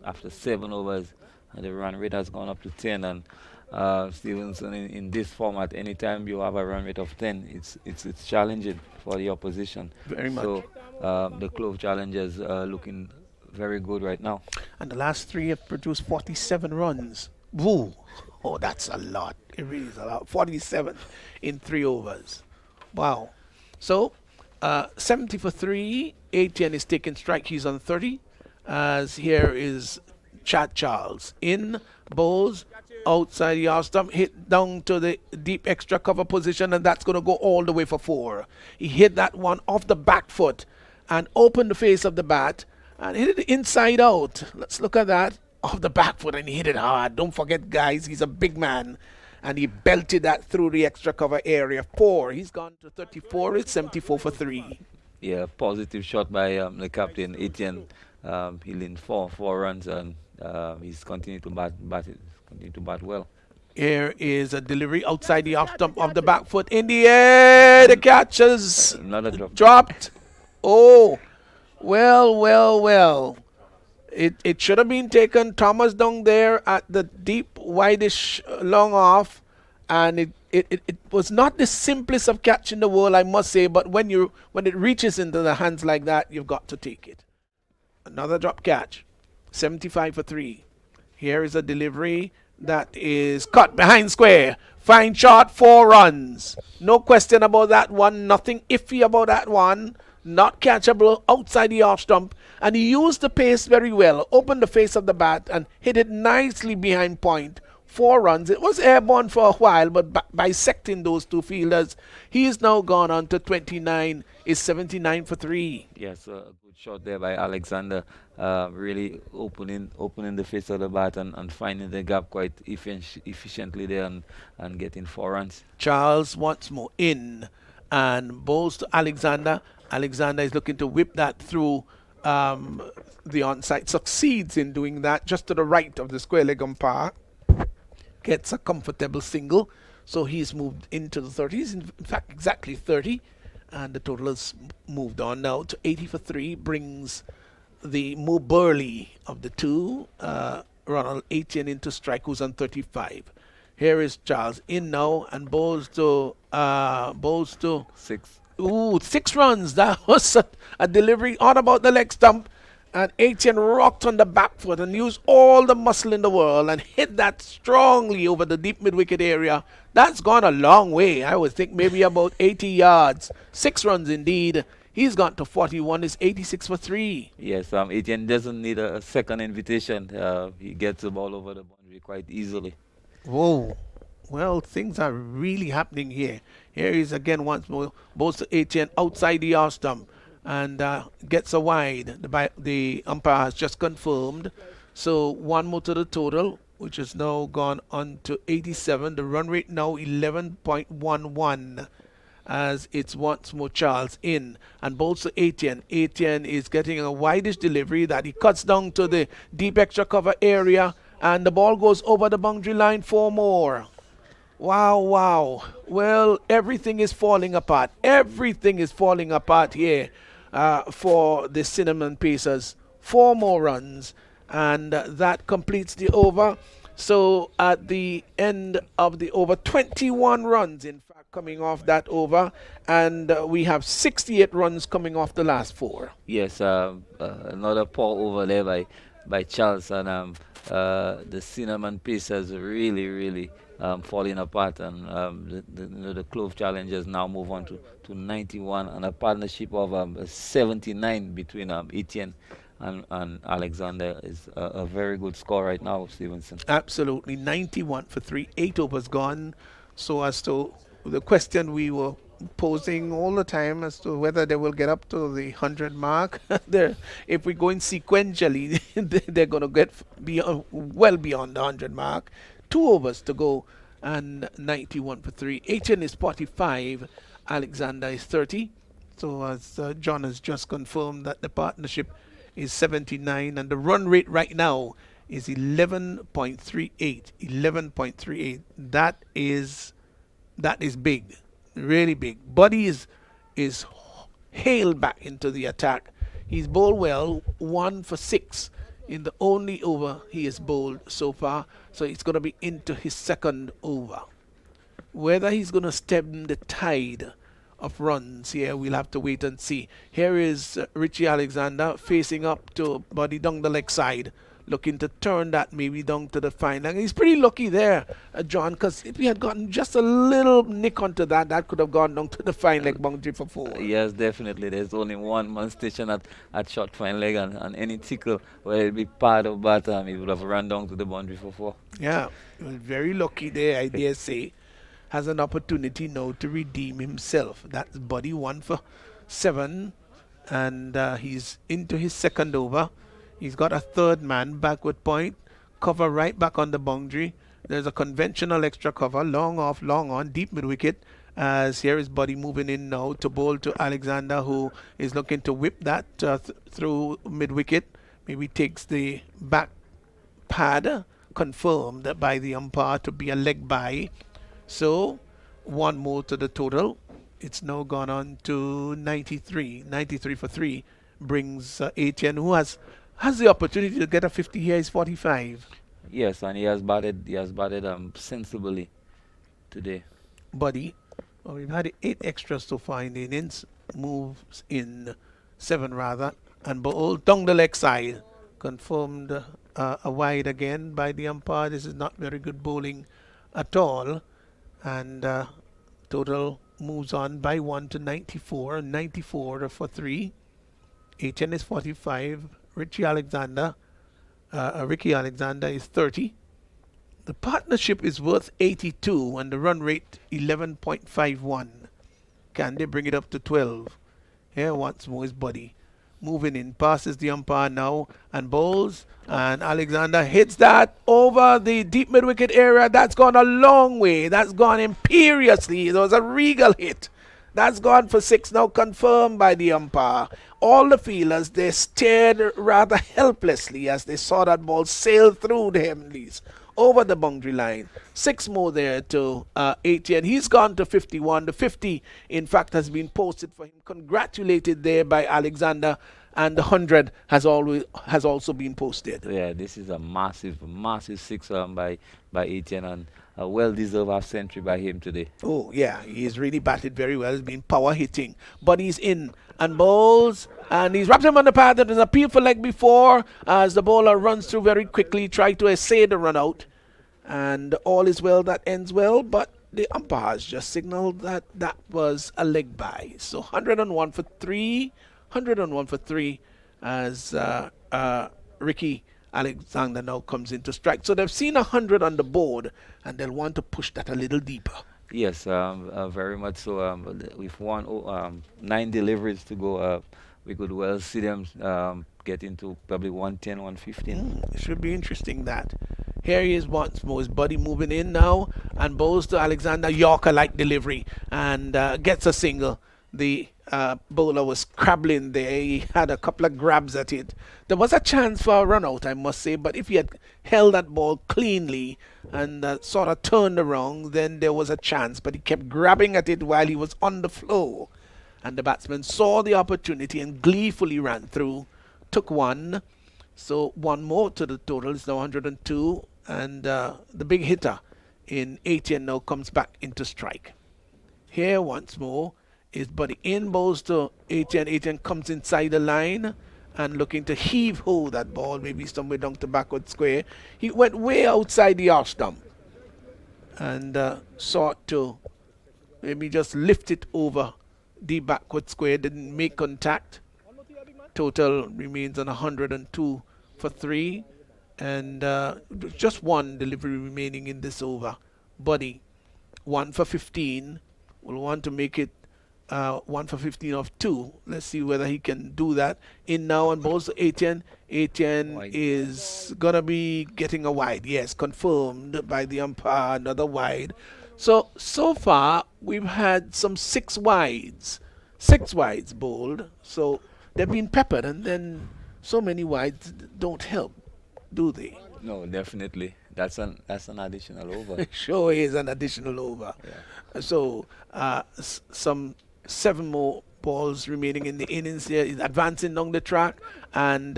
after 7 overs, and the run rate has gone up to 10. And Stevenson, in this format, anytime you have a run rate of 10, it's challenging for the opposition. Very much. So the Clove challengers looking very good right now. And the last 3 have produced 47 runs. Woo! Oh, that's a lot. It really is a lot. 47 in 3 overs. Wow. So, 70 for 3. Etienne is taking strike. He's on 30. As here is Chad Charles. In, bowls, outside the off stump, hit down to the deep extra cover position, and that's going to go all the way for 4. He hit that one off the back foot and opened the face of the bat and hit it inside out. Let's look at that. Off the back foot, and he hit it hard. Don't forget, guys, he's a big man. And he belted that through the extra cover area. 4. He's gone to 34. It's 74 for 3. Yeah, positive shot by the captain, Etienne. He laid four runs, and he's continued to bat well. Here is a delivery outside the off stump of the back foot. In the air, the catch is Another drop. dropped. Oh, well. It should have been taken. Thomas down there at the deep, wideish, long off, and it was not the simplest of catch in the world, I must say. But when it reaches into the hands like that, you've got to take it. Another drop catch, 75 for 3. Here is a delivery that is cut behind square. Fine shot, 4 runs. No question about that one. Nothing iffy about that one. Not catchable outside the off stump, and he used the pace very well, opened the face of the bat and hit it nicely behind point. 4 runs. It was airborne for a while, but bisecting those 2 fielders, he is now gone on to 29, is 79 for 3. Yes, a good shot there by Alexander, really opening the face of the bat and finding the gap quite efficiently there and getting 4 runs. Charles once more in and bowls to Alexander. Alexander is looking to whip that through the onside. Succeeds in doing that just to the right of the square leg umpire. Gets a comfortable single. So he's moved into the 30s. In fact, exactly 30. And the total has moved on now to 80 for 3. Brings the more burly of the 2, Ronald Etienne, into strike, who's on 35. Here is Charles in now and bowls to 6. Ooh, 6 runs. That was a delivery on about the leg stump. And Etienne rocked on the back foot and used all the muscle in the world and hit that strongly over the deep mid-wicket area. That's gone a long way. I would think maybe about 80 yards. 6 runs indeed. He's gone to 41. It's 86 for 3. Yes, Etienne doesn't need a second invitation. He gets the ball over the boundary quite easily. Whoa. Well, things are really happening here. Here is again once more, bowls to Etienne outside the off stump and gets a wide. The umpire has just confirmed. So 1 more to the total, which has now gone on to 87. The run rate now 11.11 as it's once more Charles in and bowls to Etienne. Etienne is getting a wideish delivery that he cuts down to the deep extra cover area and the ball goes over the boundary line. 4 more. Wow, wow. Well, everything is falling apart. Everything is falling apart here for the Cinnamon Pacers. Four more runs, and that completes the over. So at the end of the over, 21 runs, in fact, coming off that over, and we have 68 runs coming off the last four. Yes, another poor over there by Charles, and the Cinnamon Pacers really falling apart, and the Clove Challengers now move on to 91, and a partnership of 79 between Etienne and Alexander is a very good score right now, Stevenson. Absolutely, 91 for three, 8 overs gone. So as to the question we were posing all the time as to whether they will get up to the 100 mark, there, if we go in sequentially, they're going to get well beyond the 100 mark. 2 overs to go and 91 for three. HN is 45, Alexander is 30. So as John has just confirmed that the partnership is 79, and the run rate right now is 11.38. 11.38. That is big, really big. Buddy is hailed back into the attack. He's bowled well, 1 for 6 in the only over he has bowled so far. So it's going to be into his second over. Whether he's going to stem the tide of runs here, we'll have to wait and see. Here is Richie Alexander facing up to Buddy down the leg side, looking to turn that maybe down to the fine line. He's pretty lucky there, John, because if he had gotten just a little nick onto that, that could have gone down to the fine leg boundary for 4. Yes, definitely. There's only one man station at short fine leg, and any tickle, whether it be part or bottom, he would have run down to the boundary for 4. Yeah, he was very lucky there, I dare say. Has an opportunity now to redeem himself. That's Buddy 1 for 7, and he's into his second over. He's got a third man backward point, cover right back on the boundary. There's a conventional extra cover, long off, long on, deep mid wicket. As here is Buddy moving in now to bowl to Alexander, who is looking to whip that through mid wicket. Maybe takes the back pad, confirmed by the umpire to be a leg by. So, one more to the total. It's now gone on to 93. 93 for 3 brings Etienne, who has the opportunity to get a 50 here. Is 45. Yes, and he has batted sensibly today. Buddy, well, we've had 8 extras so far in the innings. Moves in 7 rather, and bowled down the leg side. Confirmed a wide again by the umpire. This is not very good bowling at all. And total moves on by 1 to 94. 94 for 3. HN is 45. Ricky Alexander is 30. The partnership is worth 82 and the run rate 11.51. Can they bring it up to 12? Here once more is Buddy. Moving in, passes the umpire now and bowls, and Alexander hits that over the deep mid wicket area. That's gone a long way. That's gone imperiously. It was a regal hit. That's gone for 6 now, confirmed by the umpire. All the fielders, they stared rather helplessly as they saw that ball sail through the Heavenlies over the boundary line. 6 more there to 80, and he's gone to 51. The 50, in fact, has been posted for him. Congratulated there by Alexander, and the 100 has also been posted. Yeah, this is a massive 6 by Etienne, and a well-deserved half century by him today. Oh, yeah, he's really batted very well. He's been power hitting. But he's in and bowls, and he's wrapped him on the pad. There's an appeal for leg before as the bowler runs through very quickly, try to essay the run out. And all is well that ends well, but the umpires just signaled that that was a leg by. So 101 for 3. 101 for 3 as Ricky Alexander now comes into strike. So they've seen 100 on the board, and they'll want to push that a little deeper. Yes, very much so. With 9 deliveries to go, we could well see them get into probably 110, 115. It should be interesting that. Here he is once more. His Buddy moving in now and bowls to Alexander. Yorker-like delivery and gets a single. the bowler was crabbling there. He had a couple of grabs at it. There was a chance for a run out, I must say, but if he had held that ball cleanly and sort of turned around, then there was a chance. But he kept grabbing at it while he was on the floor. And the batsman saw the opportunity and gleefully ran through, took one. So one more to the total. It's now 102. And the big hitter in T10 now comes back into strike. Here once more is Buddy in, bowls to T10. T10 comes inside the line and looking to heave ho that ball, maybe somewhere down to backward square. He went way outside the arse stump and sought to maybe just lift it over the backward square. Didn't make contact. Total remains on 102 for 3. And just one delivery remaining in this over. Buddy, 1 for 15. Will want to make it 1 for 15 of 2. Let's see whether he can do that. In now and balls to T10. T10 Wide. is going to be getting a wide. Yes, confirmed by the umpire, another wide. So far, we've had some 6 wides. 6 wides bowled. So they've been peppered, and then so many wides don't help, do they? No, definitely. That's an additional over. It sure is an additional over. Yeah. So some 7 more balls remaining in the innings here. He's advancing down the track and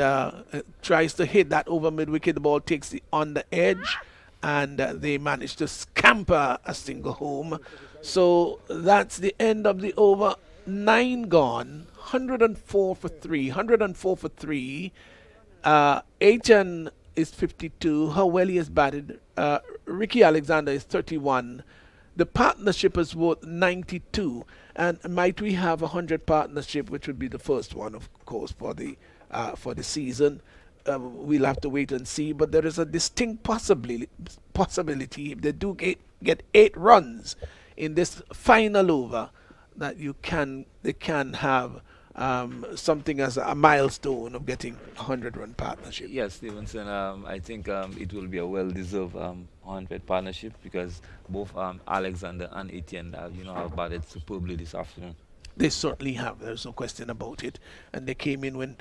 tries to hit that over mid-wicket. The ball takes it on the edge and they manage to scamper a single home. So that's the end of the over. 9 gone, 104 for 3. 104 for 3. Achan is 52. How well he has batted. Ricky Alexander is 31. The partnership is worth 92. And might we have a 100 partnership, which would be the first one, of course, for the season. We'll have to wait and see. But there is a distinct possibility if they do get 8 runs in this final over, that they can have something as a milestone of getting a 100-run partnership. Yes, Stevenson. I think it will be a well-deserved 100 partnership because both Alexander and Etienne, have batted superbly this afternoon. They certainly have. There's no question about it. And they came in when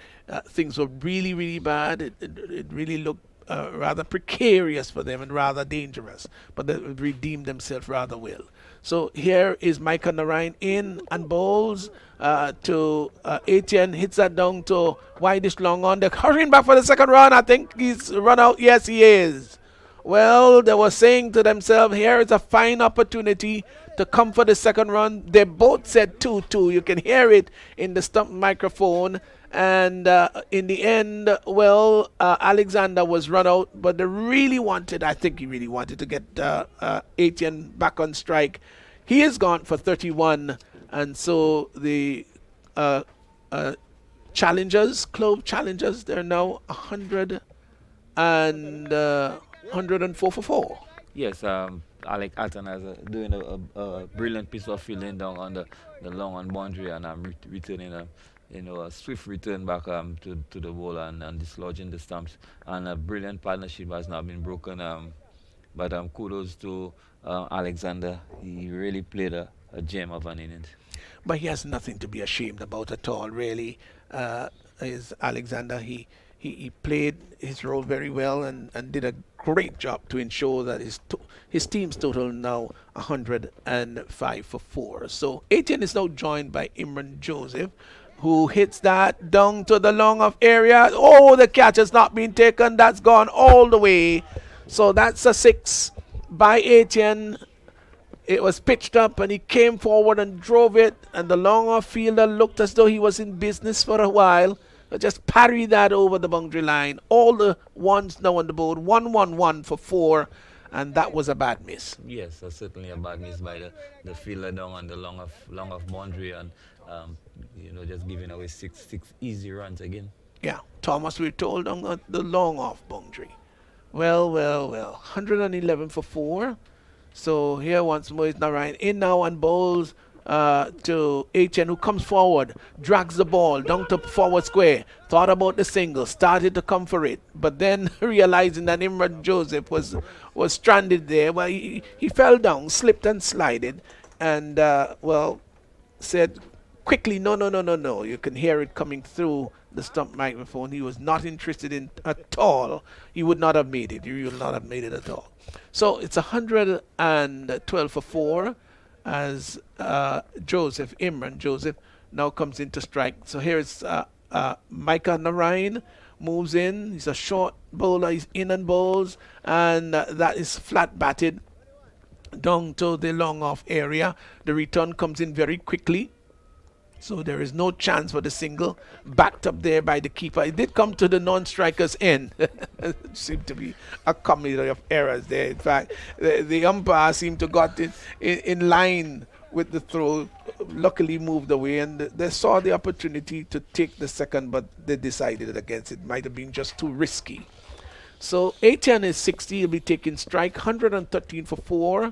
things were really, really bad. It really looked rather precarious for them and rather dangerous. But they redeemed themselves rather well. So here is Micah Narayan in and bowls to Etienne. Hits that down to wideish long on. They're hurrying back for the second run. I think he's run out. Yes, he is. Well, they were saying to themselves, here is a fine opportunity to come for the second run. They both said 2-2. You can hear it in the stump microphone. And in the end, well, Alexander was run out, but they really wanted, I think he really wanted to get Etienne back on strike. He is gone for 31. And so the challengers, Clove challengers, they're now 100 and 104 for 4. Yes, Alec Alton is doing a brilliant piece of fielding down on the long on boundary and returning a swift return back to the ball and dislodging the stumps. And a brilliant partnership has now been broken. But kudos to Alexander. He really played a gem of an innings. But he has nothing to be ashamed about at all, really. Is Alexander. He played his role very well and did a great job to ensure that his team's total now 105 for 4. So Etienne is now joined by Imran Joseph, who hits that down to the long off area. Oh, the catch has not been taken. That's gone all the way. So that's a 6 by Etienne. It was pitched up and he came forward and drove it. And the long off fielder looked as though he was in business for a while. Just parry that over the boundary line. All the ones now on the board. 1-1-1 for 4. And that was a bad miss. Yes, that's certainly a bad miss by the fielder down on the long off boundary and just giving away six easy runs again. Yeah, Thomas, we're told on the long off boundary. Well. 111 for 4. So here once more is Narayan in now and bowls to HN, who comes forward, drags the ball down to forward square, thought about the single, started to come for it, but then realizing that Imran Joseph was stranded there, well, he fell down, slipped and slided, and said quickly, no, no, no, no, no. You can hear it coming through the stump microphone. He was not interested in at all. He would not have made it. He would not have made it at all. So it's 112 for 4 as Imran Joseph now comes into strike. So here is Micah Narayan moves in. He's a short bowler. He's in and bowls, and that is flat batted down to the long off area. The return comes in very quickly. So there is no chance for the single, backed up there by the keeper. It did come to the non-striker's end. It seemed to be a comedy of errors there. In fact, the umpire seemed to got it in line with the throw, luckily moved away, and they saw the opportunity to take the second, but they decided against it. Might have been just too risky. So T10 is 60. He'll be taking strike. 113 for 4.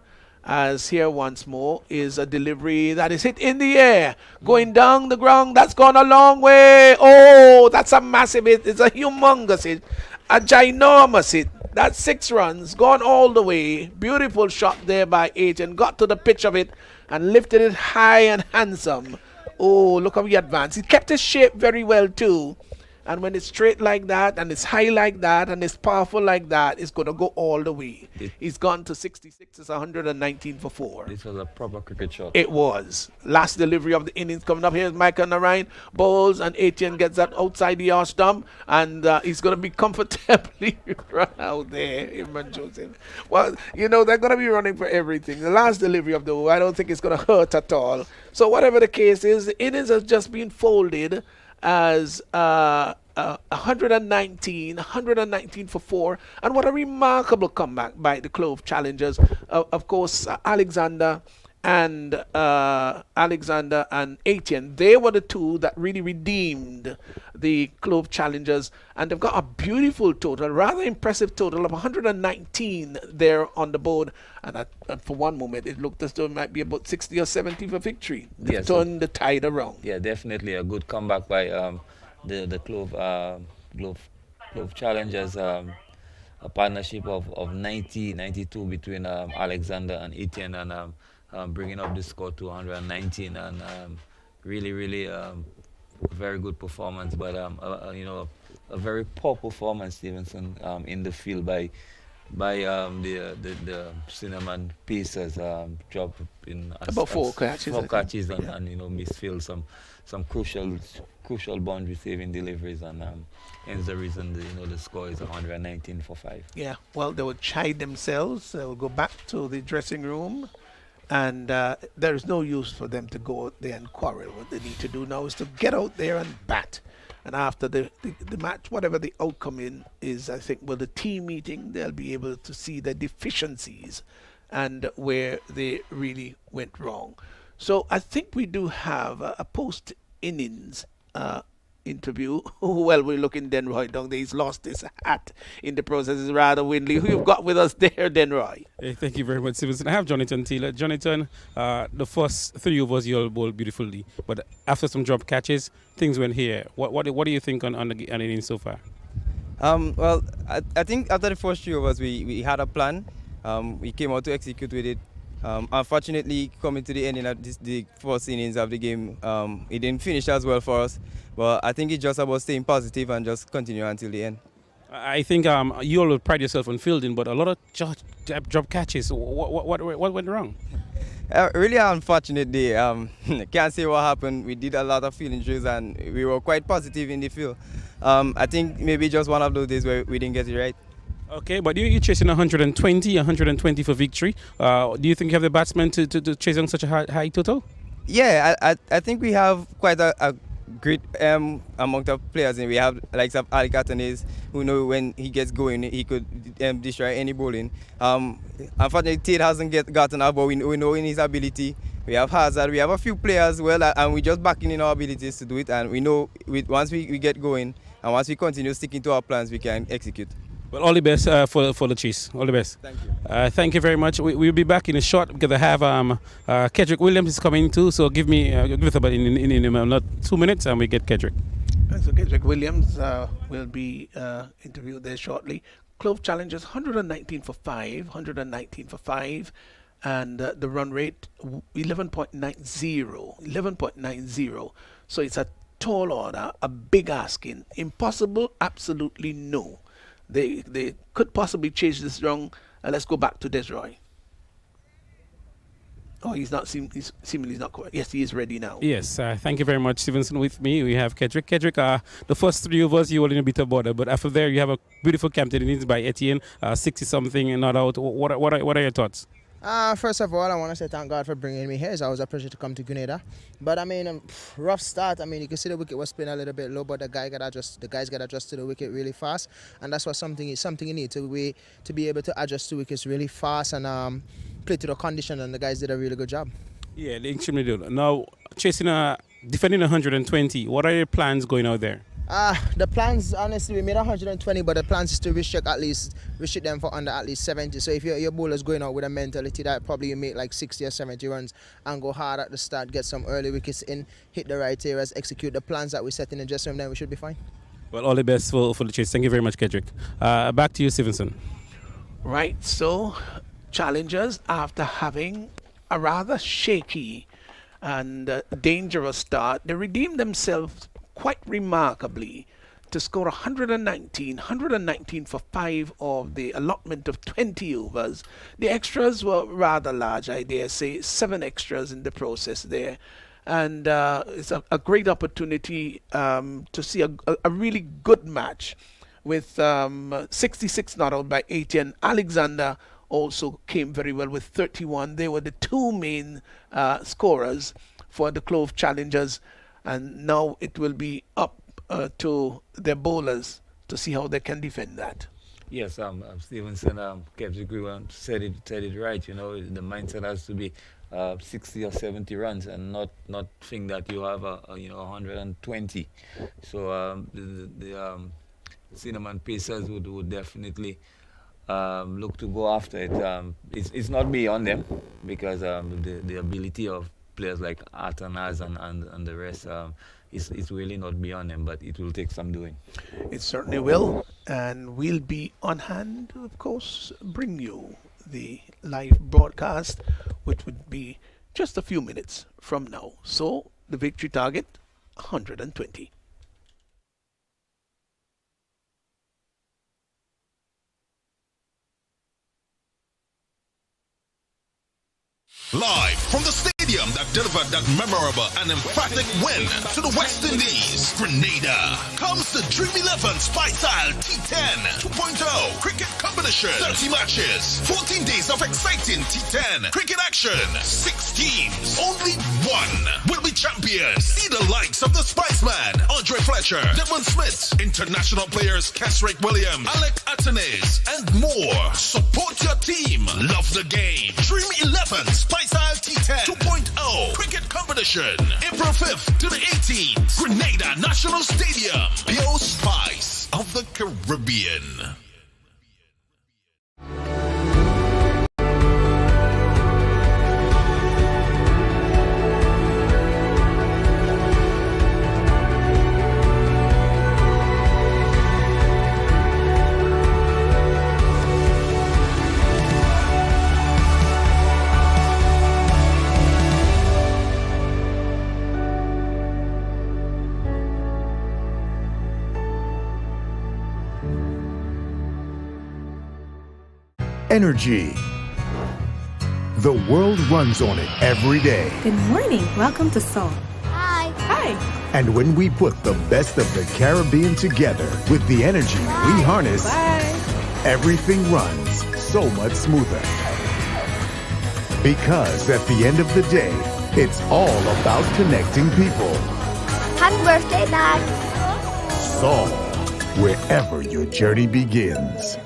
As here once more is a delivery that is hit in the air, going down the ground. That's gone a long way. Oh, that's a massive hit. It's a humongous hit, a ginormous hit. That's 6 runs, gone all the way. Beautiful shot there by T10. Got to the pitch of it and lifted it high and handsome. Oh, look how he advanced. He kept his shape very well too. And when it's straight like that, and it's high like that, and it's powerful like that, it's going to go all the way. He's gone to 66. It's 119 for 4. This was a proper cricket shot. It was. Last delivery of the innings coming up. Here's Micah Narayan. Bowls, and T10 gets that outside the arse stump. And he's going to be comfortably run out there, Imran Joseph. Well, you know, they're going to be running for everything. The last delivery of the over, I don't think it's going to hurt at all. So whatever the case is, the innings has just been folded as 119 for 4, and what a remarkable comeback by the Clove challengers. Of course, Alexander and T10, they were the two that really redeemed the Clove challengers, and they've got a beautiful total, rather impressive total of 119 there on the board. And for one moment, it looked as though it might be about 60 or 70 for victory. They turned the tide around. Yeah, definitely a good comeback by the Clove challengers. A partnership of 92 between Alexander and T10, and bringing up the score to 119, and really very good performance, but you know, a very poor performance, Stevenson, in the field by the Cinnamon Pacers. Drop in about 4 catches, and you know, misfield some crucial boundary saving deliveries, and hence the reason the score is 119 for 5. Yeah, well, they will chide themselves. They will go back to the dressing room, and there is no use for them to go out there and quarrel. What they need to do now is to get out there and bat. And after the match, whatever the outcome is, I think with the team meeting, they'll be able to see the deficiencies and where they really went wrong. So I think we do have a post-innings interview. Well, we're looking Denroy down there. He's lost his hat in the process. It's rather windy. Who you've got with us there, Denroy? Hey, thank you very much, Stevenson. I have Jonathan Taylor. Jonathan, the first 3 overs you all bowled beautifully, but after some drop catches, things went here. What do you think on the innings so far? Well, I think after the first 3 overs, we had a plan. We came out to execute with it. Unfortunately, coming to the ending of the first innings of the game, it didn't finish as well for us. But I think it's just about staying positive and just continue until the end. I think you all will pride yourself on fielding, but a lot of drop catches. What went wrong? Really unfortunate day. Can't say what happened. We did a lot of fielding drills and we were quite positive in the field. I think maybe just one of those days where we didn't get it right. Okay, but you're chasing 120 for victory. Do you think you have the batsmen to chase on such a high total? Yeah, I think we have quite a great amount of players, and we have likes of Ali Katanes, who know when he gets going he could destroy any bowling. Unfortunately, Tate hasn't gotten up, but we know in his ability. We have Hazard, we have a few players well, and we're just backing in our abilities to do it, and we know once we get going and once we continue sticking to our plans, we can execute. Well, all the best for the chase. All the best. Thank you. Thank you very much. We'll be back in a short because I have Kedrick Williams is coming too. So give us about in not 2 minutes and we get Kedrick. So Kedrick Williams will be interviewed there shortly. Clove challenges 119 for 5, and the run rate 11.90. So it's a tall order, a big asking. Impossible? Absolutely no. They could possibly change this wrong. Let's go back to Desroy. Oh, he's seemingly not quite. Yes, he is ready now. Yes, thank you very much, Stevenson. With me, we have Kedrick. Kedrick, the first 3 overs, you were in a bit of border, but after there, you have a beautiful captain innings by Etienne, 60-something and not out. What are your thoughts? First of all, I want to say thank God for bringing me here. It's always a pleasure to come to Grenada. But I mean, rough start. I mean, you can see the wicket was spinning a little bit low, but the guys got to adjust to the wicket really fast, and that's what something you need to be able to adjust to wickets really fast and play to the condition. And the guys did a really good job. Yeah, they extremely did. Now, defending 120. What are your plans going out there? The plans, honestly, we made 120, but the plans is to restrict them for under at least 70. So if your bowler's going out with a mentality that probably you make like 60 or 70 runs and go hard at the start, get some early wickets in, hit the right areas, execute the plans that we set in the dressing room, then we should be fine. Well, all the best for the chase. Thank you very much, Kedrick. Back to you, Stevenson. Right, so challengers, after having a rather shaky and dangerous start, they redeemed themselves quite remarkably to score 119 for 5 of the allotment of 20 overs. The extras were rather large, I dare say, 7 extras in the process there. And it's a great opportunity to see a really good match with 66 not out by Etienne. Alexander also came very well with 31. They were the 2 main scorers for the Clove challengers. And now it will be up to their bowlers to see how they can defend that. Yes, Stevenson, Kedrick said it right. You know, the mindset has to be 60 or 70 runs, and not think that you have 120. So the Cinnamon Pacers would definitely look to go after it. It's not beyond them, because the ability of players like Atanaz and the rest is really not beyond them, but it will take some doing. It certainly will, and we'll be on hand to, of course, bring you the live broadcast, which would be just a few minutes from now. So the victory target, 120. Live from the stadium that delivered that memorable and emphatic win to the West Indies, Grenada, comes the Dream 11 Spice Style T10 2.0 cricket competition. 30 matches, 14 days of exciting T10 cricket action. 6 teams, only one will be champions. See the likes of the Spiceman, Andre Fletcher, Devon Smith, international players Kesrick Williams, Alec Atenez, and more. Support your team. Love the game. Dream 11 Spice Style T10 2.0 cricket competition, April 5th to the 18th, Grenada National Stadium. Pure Spice of the Caribbean. Energy. The world runs on it every day. Good morning. Welcome to Seoul. Hi. Hi. And when we put the best of the Caribbean together with the energy we harness, everything runs so much smoother. Because at the end of the day, it's all about connecting people. Happy birthday, Dad. Seoul, wherever your journey begins.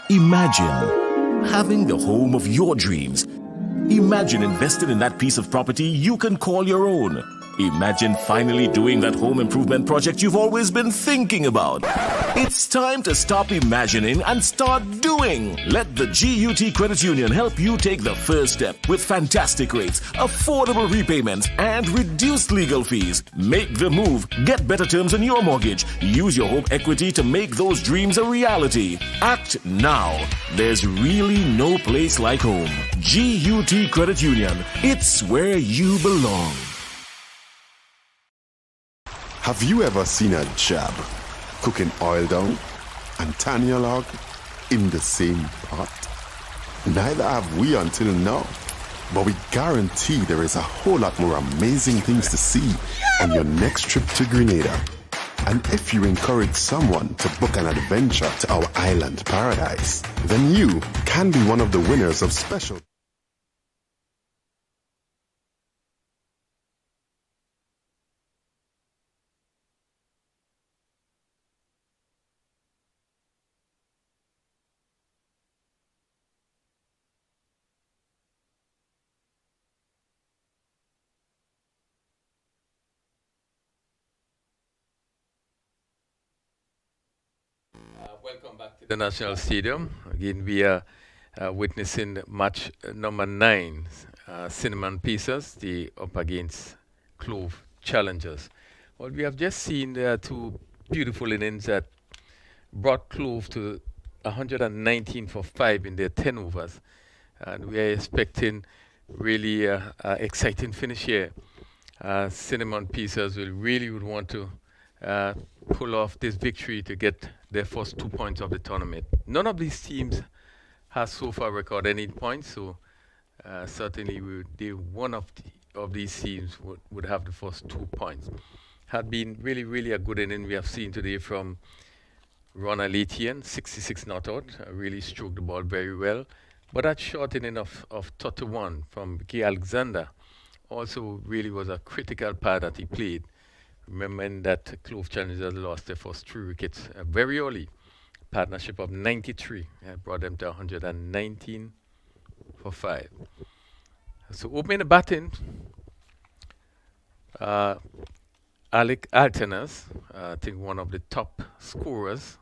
Imagine having the home of your dreams. Imagine investing in that piece of property you can call your own. Imagine finally doing that home improvement project you've always been thinking about. It's time to stop imagining and start doing. Let the GUT Credit Union help you take the first step with fantastic rates, affordable repayments, and reduced legal fees. Make the move. Get better terms on your mortgage. Use your home equity to make those dreams a reality. Act now. There's really no place like home. GUT Credit Union. It's where you belong. Have you ever seen a jab cooking oil down and Tanya log in the same pot? Neither have we until now, but we guarantee there is a whole lot more amazing things to see on your next trip to Grenada. And if you encourage someone to book an adventure to our island paradise, then you can be one of the winners of special. Welcome back to the National Stadium. Again, we are witnessing match number 9, Cinnamon Pacers, the up against Clove Challengers. Well, we have just seen two beautiful innings that brought Clove to 119 for 5 in their 10 overs. And we are expecting really exciting finish here. Cinnamon Pacers would want to pull off this victory to get their first 2 points of the tournament. None of these teams has so far recorded any points, so certainly one of these teams would have the first 2 points. Had been really a good inning we have seen today from Ronald Etienne, 66 not out, really stroked the ball very well. But that short inning of 31 from K. Alexander also really was a critical part that he played. Remembering that Clove Challengers lost their first 3 wickets very early. Partnership of 93 brought them to 119 for 5. So opening the batting, Alec Altenas, I think one of the top scorers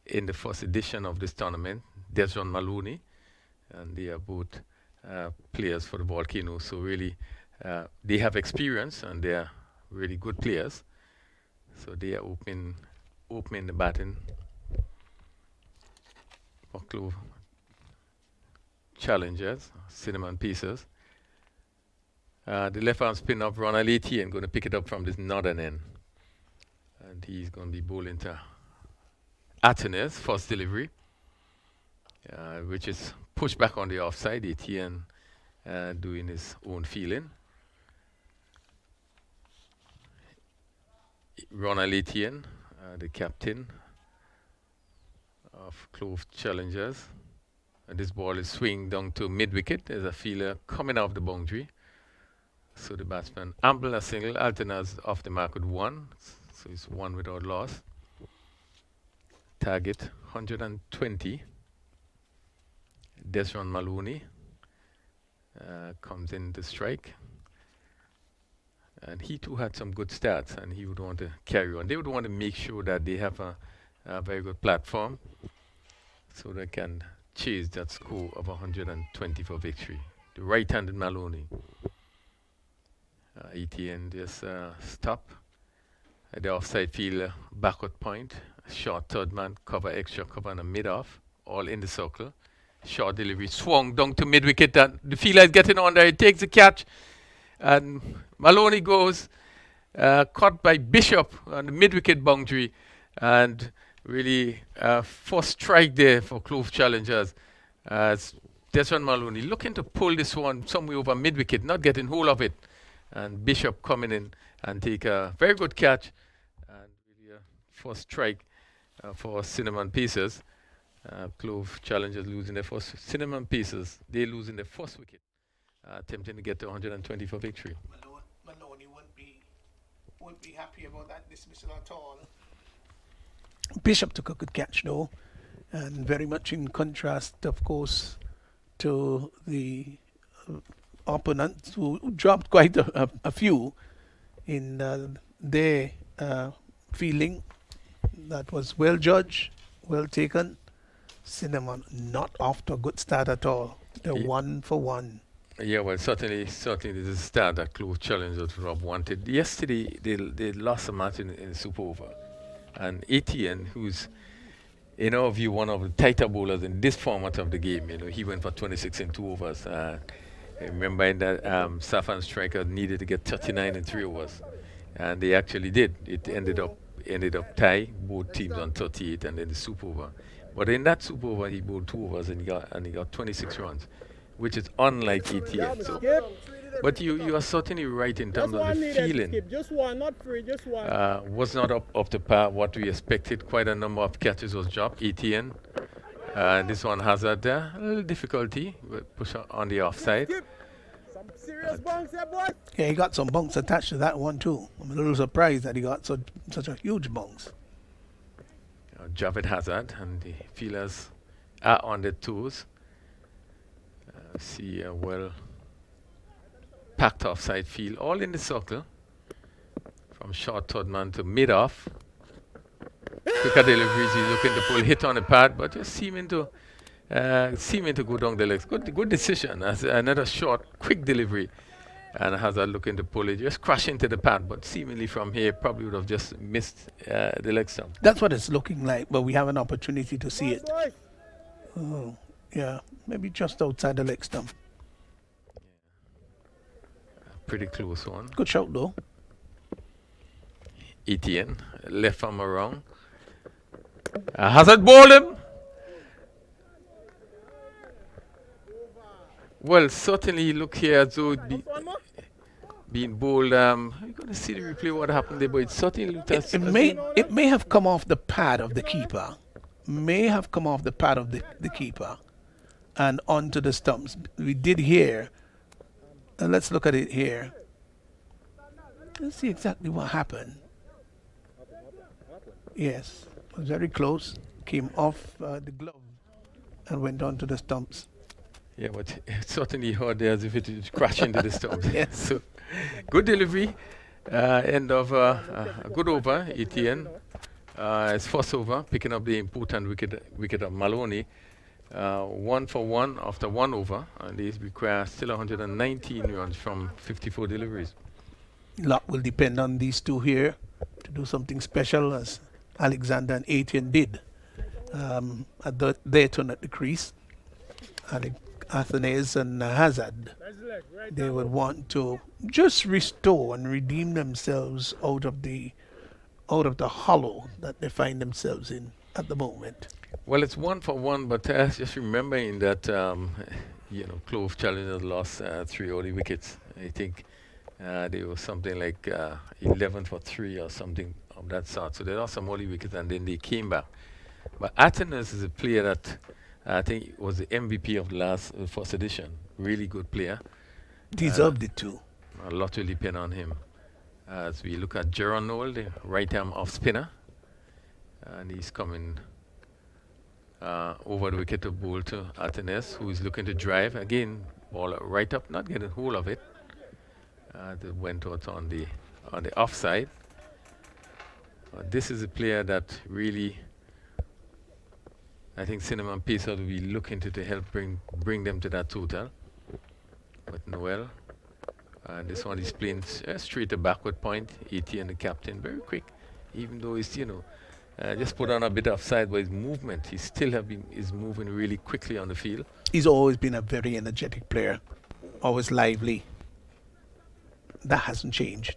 in the first edition of this tournament, Desjon Maloney, and they are both players for the Volcanoes. So really, they have experience and they are really good players. So they are opening the batting for Clove Challengers, Cinnamon Pacers. The left arm spin of Ronald Etienne going to pick it up from this northern end. And he's going to be bowling to Atenes, first delivery, which is pushed back on the offside. Etienne doing his own feeling. Ronald Etienne, the captain of Clove Challengers. And this ball is swinging down to mid-wicket. There's a fielder coming off the boundary. So the batsman amble a single. Altenas off the mark with 1. So it's 1 without loss. Target 120. Desjon Maloney comes in to strike. And he too had some good stats, and he would want to carry on. They would want to make sure that they have a very good platform so they can chase that score of 120 for victory. The right-handed Maloney. Etienne just stop at the offside field backward point. Short third man, extra cover and a mid-off, all in the circle. Short delivery, swung down to mid-wicket. The fielder is getting on there. He takes the catch. And Maloney goes, caught by Bishop on the mid-wicket boundary. And really, first strike there for Clove Challengers. As Desjon Maloney looking to pull this one somewhere over mid-wicket, not getting hold of it. And Bishop coming in and take a very good catch. And really first strike for Cinnamon Pacers. Clove Challengers losing their first. Cinnamon Pacers, they losing their first wicket. Attempting to get to 120 for victory. Maloney won't be happy about that dismissal at all. Bishop took a good catch though. and very much in contrast, of course, to the opponents who dropped quite a few in their feeling. That was well judged, well taken. Cinnamon not off to a good start at all. They're Ye- 1 for 1. Yeah, well, certainly this is a start that Clove challengers Rob wanted. Yesterday, they lost a match in the Super Over. And Etienne, who's, in our view, one of the tighter bowlers in this format of the game, he went for 26 in 2 overs. Remember in that Safan striker needed to get 39 in 3 overs. And they actually did. It ended up tie, both teams on 38 and then the Super Over. But in that Super Over, he bowled 2 overs and he got 26 runs, which is unlike ETN. So, but you are certainly right in terms of the feeling. Just one, not three, just one. Was not up to par what we expected. Quite a number of catches was dropped. ETN. This one Hazard there, a little difficulty. Push on the offside. Some serious bunks there, boy. Yeah, he got some bunks attached to that one too. I'm a little surprised that he got such a huge bunks. Javed Hazard and the fielders are on their toes. See a well packed offside field, all in the circle. From short third man to mid off. Quicker deliveries, he's looking to pull, hit on the pad, but just seeming to go down the legs. Good decision. As another short, quick delivery. And Hazard looking to pull it, just crash into the pad, but seemingly from here probably would have just missed the leg stump. That's what it's looking like, but we have an opportunity to see it. Oh, yeah, maybe just outside the leg stump. Pretty close one. Good shot though. Etienne, left arm around. Hazard bowled him. Well, certainly look here as though being bowled. You're going to see the replay what happened there, but it certainly looked as It may have come off the pad of the keeper. May have come off the pad of the keeper and onto the stumps. We did hear. Let's look at it here. Let's see exactly what happened. Yes, it was very close. Came off the glove and went onto the stumps. Yeah, but it certainly heard there as if it would crash into the stumps. Yes. So, good delivery. End of a good over, Etienne. His first over, picking up the important wicket of Maloney. 1 for 1 after 1 over, and they require still 119 runs from 54 deliveries. Luck will depend on these two here to do something special, as Alexander and Etienne did at their turn at the crease. Athenaeus and Hazard, they would want to just restore and redeem themselves out of the hollow that they find themselves in at the moment. Well, it's 1 for 1, but just remembering that Clove challengers lost 3 early wickets. I think they were something like 11 for 3 or something of that sort. So they lost some early wickets and then they came back. But Athenaeus is a player that I think was the MVP of the last first edition. Really good player. Deserved it too. A lot will depend on him. As we look at Jaron Noel, the right arm off spinner, and he's coming over the wicket to bowl to Athenaeus, who is looking to drive again. Ball right up, not getting hold of it. They went out on the offside. This is a player that really, I think Cinnamon Pacers will be looking to help bring them to that total. But Noel, this one is playing straight to backward point. Etienne, the captain, very quick. Even though he's just put on a bit of side, but his movement, he still is moving really quickly on the field. He's always been a very energetic player, always lively. That hasn't changed.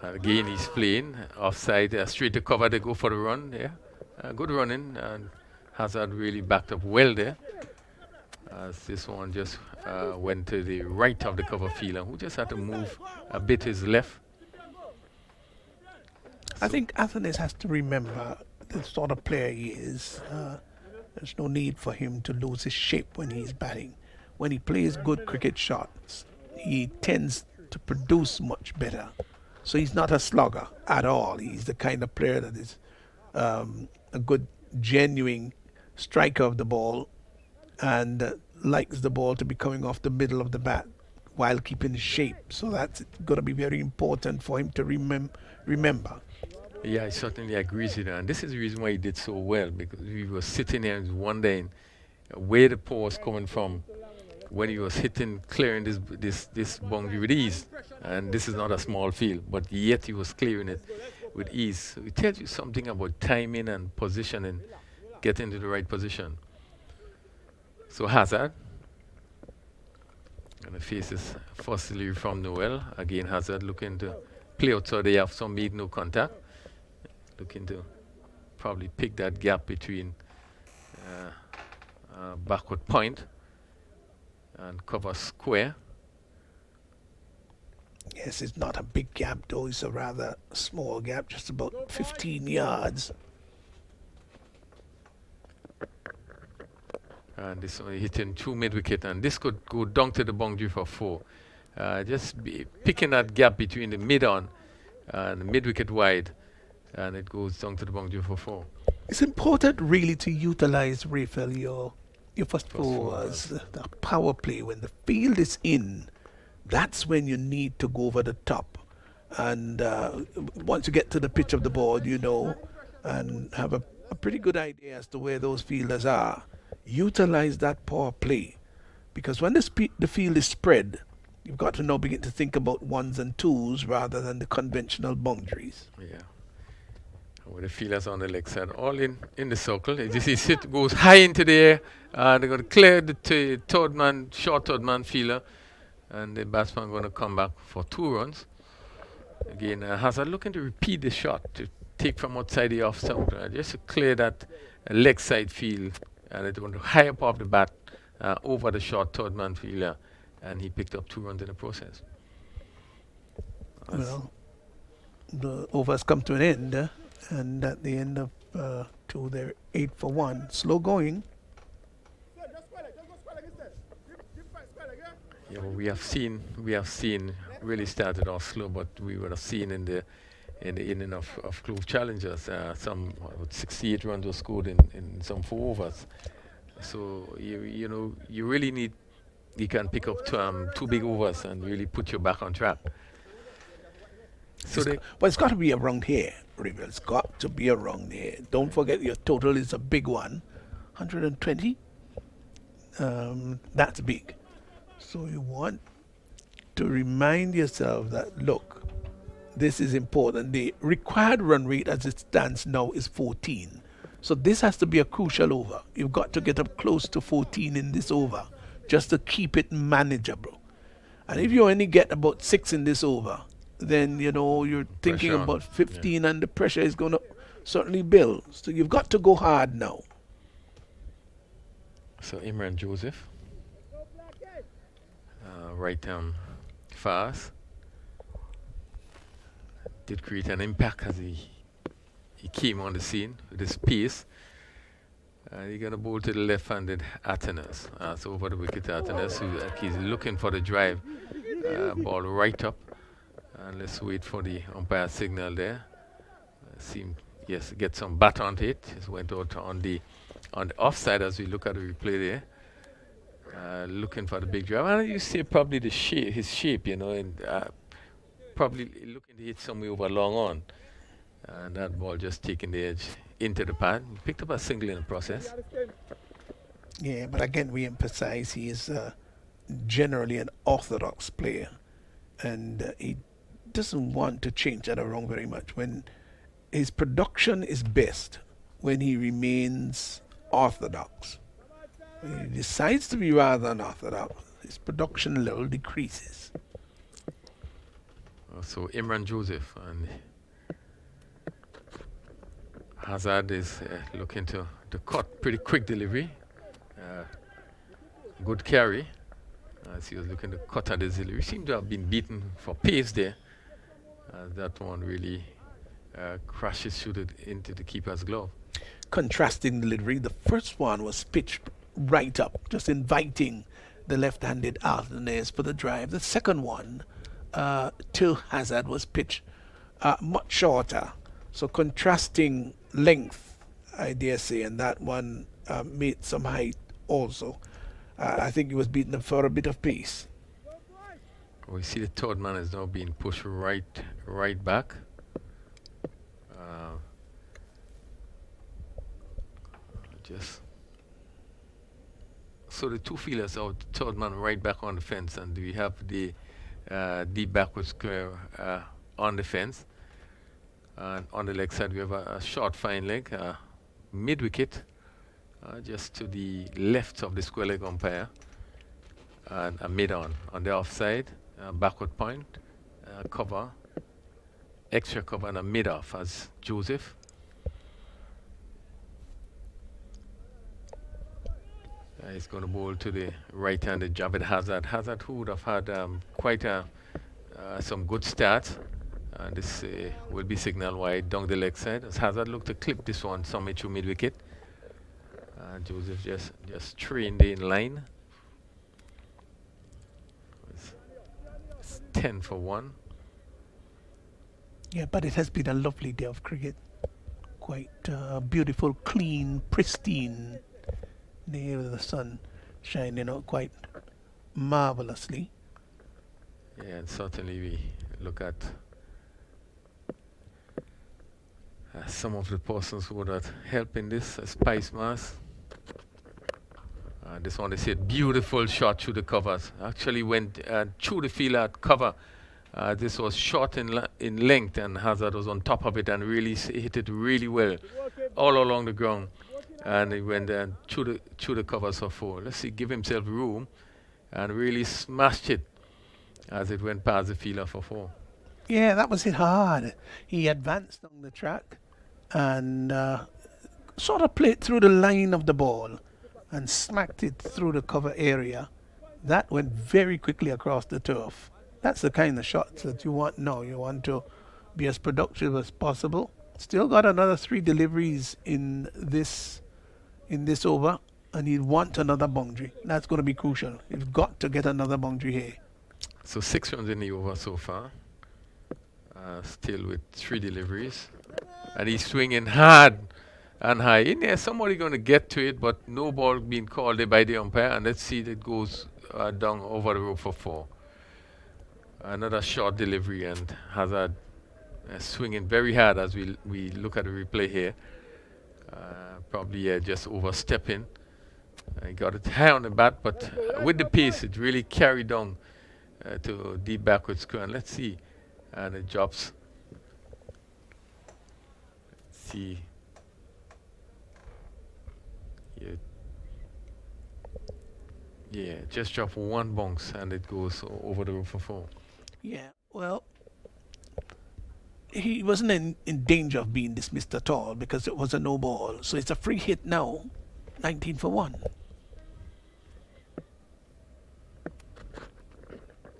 Again, he's playing offside, straight to cover. They go for the run. Yeah, good running, and Hazard really backed up well there. As this one just went to the right of the cover fielder, who just had to move a bit his left. I think Athenaeus has to remember the sort of player he is. There's no need for him to lose his shape when he's batting. When he plays good cricket shots, he tends to produce much better. So he's not a slugger at all. He's the kind of player that is a good, genuine striker of the ball, and likes the ball to be coming off the middle of the bat while keeping shape. So that's going to be very important for him to remember. Yeah, I certainly agree with you. And this is the reason why he did so well, because we were sitting here and wondering where the power was coming from when he was clearing this boundary with ease. And this is not a small field, but yet he was clearing it with ease. So it tells you something about timing and positioning, getting to the right position. So Hazard, and the faces first delivery from Noel. Again, Hazard looking to play outside. They have some made no contact. Looking to probably pick that gap between backward point and cover square. Yes, it's not a big gap though. It's a rather small gap, just about 15 yards. And this one hitting 2 mid-wicket, and this could go down to the boundary for 4. Just picking that gap between the mid-on and the mid-wicket wide, and it goes down to the boundary for 4. It's important really to utilize, Raphael, your first fours, the power play. When the field is in, that's when you need to go over the top. And once you get to the pitch of the ball, you know, and have a pretty good idea as to where those fielders are, utilize that power play. Because when the field is spread, you've got to now begin to think about ones and twos rather than the conventional boundaries. Yeah. With the fielders on the leg side, all in the circle. You see, it goes high into the air. They're going to clear the short third man fielder, and the batsman going to come back for 2 runs. Again, Hazard looking to repeat the shot, to take from outside the off stump, just to clear that leg side field, and it's going to high up off the bat over the short third man fielder, and he picked up 2 runs in the process. Well, the overs come to an end, and at the end of 2, they're 8 for 1. Slow going. Yeah, well, we have seen really started off slow, but we would have seen in the inning of Clove Challengers, some 68 runs were scored in some 4 overs. So you really need, you can pick up 2 big overs and really put you back on track. So it's got to be around here, River. It's got to be around here. Don't forget your total is a big one, 120. That's big. So you want to remind yourself that, look, this is important. The required run rate as it stands now is 14. So this has to be a crucial over. You've got to get up close to 14 in this over just to keep it manageable. And if you only get about 6 in this over, then, you know, you're thinking about 15, and the pressure is going to certainly build. So you've got to go hard now. So Imran Joseph, right down fast, did create an impact as he came on the scene with his pace. He's going to bowl to the left-handed Atenas. So over the wicket Atenas, he's looking for the drive. Ball right up. And let's wait for the umpire signal there. Yes, get some bat on it. Just went out on the offside as we look at the replay there. Looking for the big drive. And you see probably his shape, you know, and probably looking to hit somewhere over long on. And that ball just taking the edge into the pad. He picked up a single in the process. Yeah, but again, we emphasize he is generally an orthodox player. And he doesn't want to change that around very much. When his production is best, when he remains orthodox. When he decides to be rather unorthodox, his production level decreases. So Imran Joseph and Hazard is looking to cut, pretty quick delivery. Good carry. As he was looking to cut at his delivery. He seemed to have been beaten for pace there. That one really crashes shooted into the keeper's glove. Contrasting delivery. The first one was pitched right up, just inviting the left-handed alternators for the drive. The second one to Hazard was pitched much shorter, So contrasting length, I dare say, and that one made some height also. I think he was beating up for a bit of pace. We see the third man is now being pushed right back. Just so the two fielders out, third man right back on the fence, and we have the deep backward square on the fence. And on the leg side, we have a short fine leg, mid wicket, just to the left of the square leg umpire, and a mid on the offside, backward point, cover, extra cover, and a mid off as Joseph. He's going to bowl to the right-handed Javed Hazard. Hazard, who would have had quite some good starts. And this will be signal wide down the leg side. As Hazard looked to clip this one somewhere to mid-wicket. Joseph just trained in line. It's 10 for 1. Yeah, but it has been a lovely day of cricket. Quite beautiful, clean, pristine day with the sun shining out quite marvelously. Yeah, and certainly we look at some of the persons who would have helped in this Spice Mass. This one, they said, beautiful shot through the covers. Actually went through the field at cover. This was short in length, and Hazard was on top of it and really hit it really well all along the ground. And he went through the covers for 4. Let's see, give himself room, and really smashed it as it went past the fielder for 4. Yeah, that was hit hard. He advanced on the track and sort of played through the line of the ball and smacked it through the cover area. That went very quickly across the turf. That's the kind of shots that you want now. You want to be as productive as possible. Still got another 3 deliveries in this over, and he'd want another boundary. That's going to be crucial. You've got to get another boundary here. So 6 runs in the over so far. Still with 3 deliveries. And he's swinging hard and high. In there, somebody going to get to it, but no ball being called there by the umpire. And let's see that goes down over the rope for 4. Another short delivery, and Hazard swinging very hard as we look at the replay here. Probably just overstepping. He got it high on the bat, but with the pace, it really carried down to deep backward square. And let's see. And it drops. Let's see. Yeah, just drop 1 bounce, and it goes over the roof for 4. Yeah, well, he wasn't in danger of being dismissed at all because it was a no ball. So it's a free hit now, 19 for 1.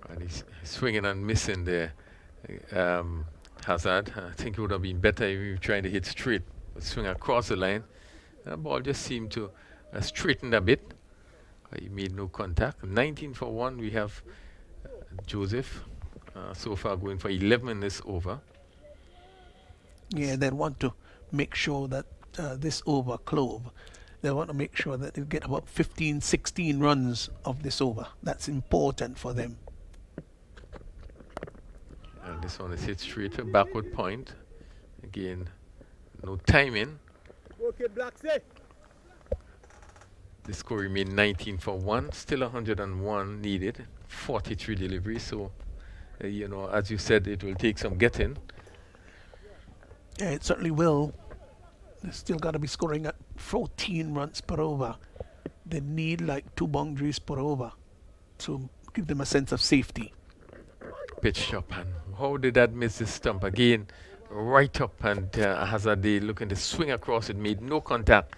And he's swinging and missing there. Hazard, I think it would have been better if he were trying to hit straight, but swing across the line. The ball just seemed to straighten a bit. He made no contact. 19 for 1. We have Joseph so far going for 11 in this over. Yeah, they want to make sure that this over, Clove, they want to make sure that they get about 15, 16 runs of this over. That's important for them. And this one is hit straight to backward point. Again, no timing. Okay, Black, say. The score remained 19 for 1. Still 101 needed. 43 deliveries. So, you know, as you said, it will take some getting. Yeah, it certainly will. They still got to be scoring at 14 runs per over. They need like 2 boundaries per over to give them a sense of safety. Pitch up, and how did that miss the stump again? Right up, and Hazard looking to swing across it, made no contact,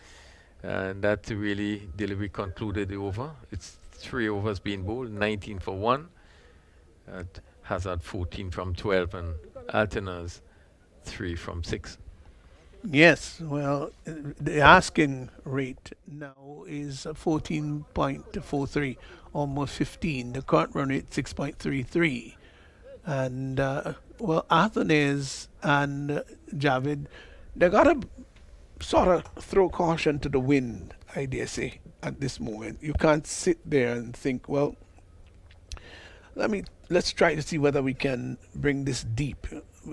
and that really delivery concluded the over. It's 3 overs being bowled, 19 for 1. Hazard 14 from 12, and Alterners 3 from 6. Yes, well, the asking rate now is 14.43, almost 15. The current run rate 6.33. And Well, Athens and Javid, they got to sort of throw caution to the wind, I dare say, at this moment. You can't sit there and think, well, let's try to see whether we can bring this deep.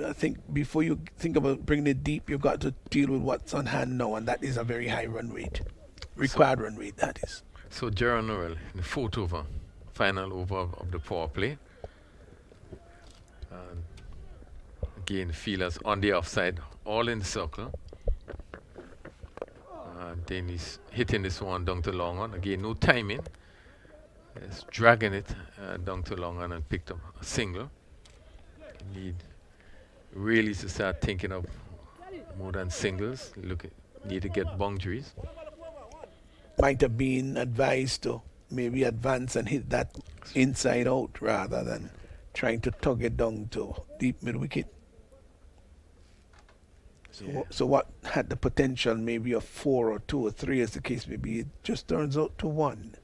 I think before you think about bringing it deep, you've got to deal with what's on hand now, and that is a very high run rate, required run rate, that is. So Gerard Noel, the fourth over, final over of the power play. And again, fielders on the offside, all in the circle. Then he's hitting this one down to long on. Again, no timing. He's dragging it down to long on and picked up a single. Need really to start thinking of more than singles. Need to get boundaries. Might have been advised to maybe advance and hit that inside out rather than trying to tug it down to deep mid wicket. So what had the potential maybe of 4 or 2 or 3 as the case may be, it just turns out to 1.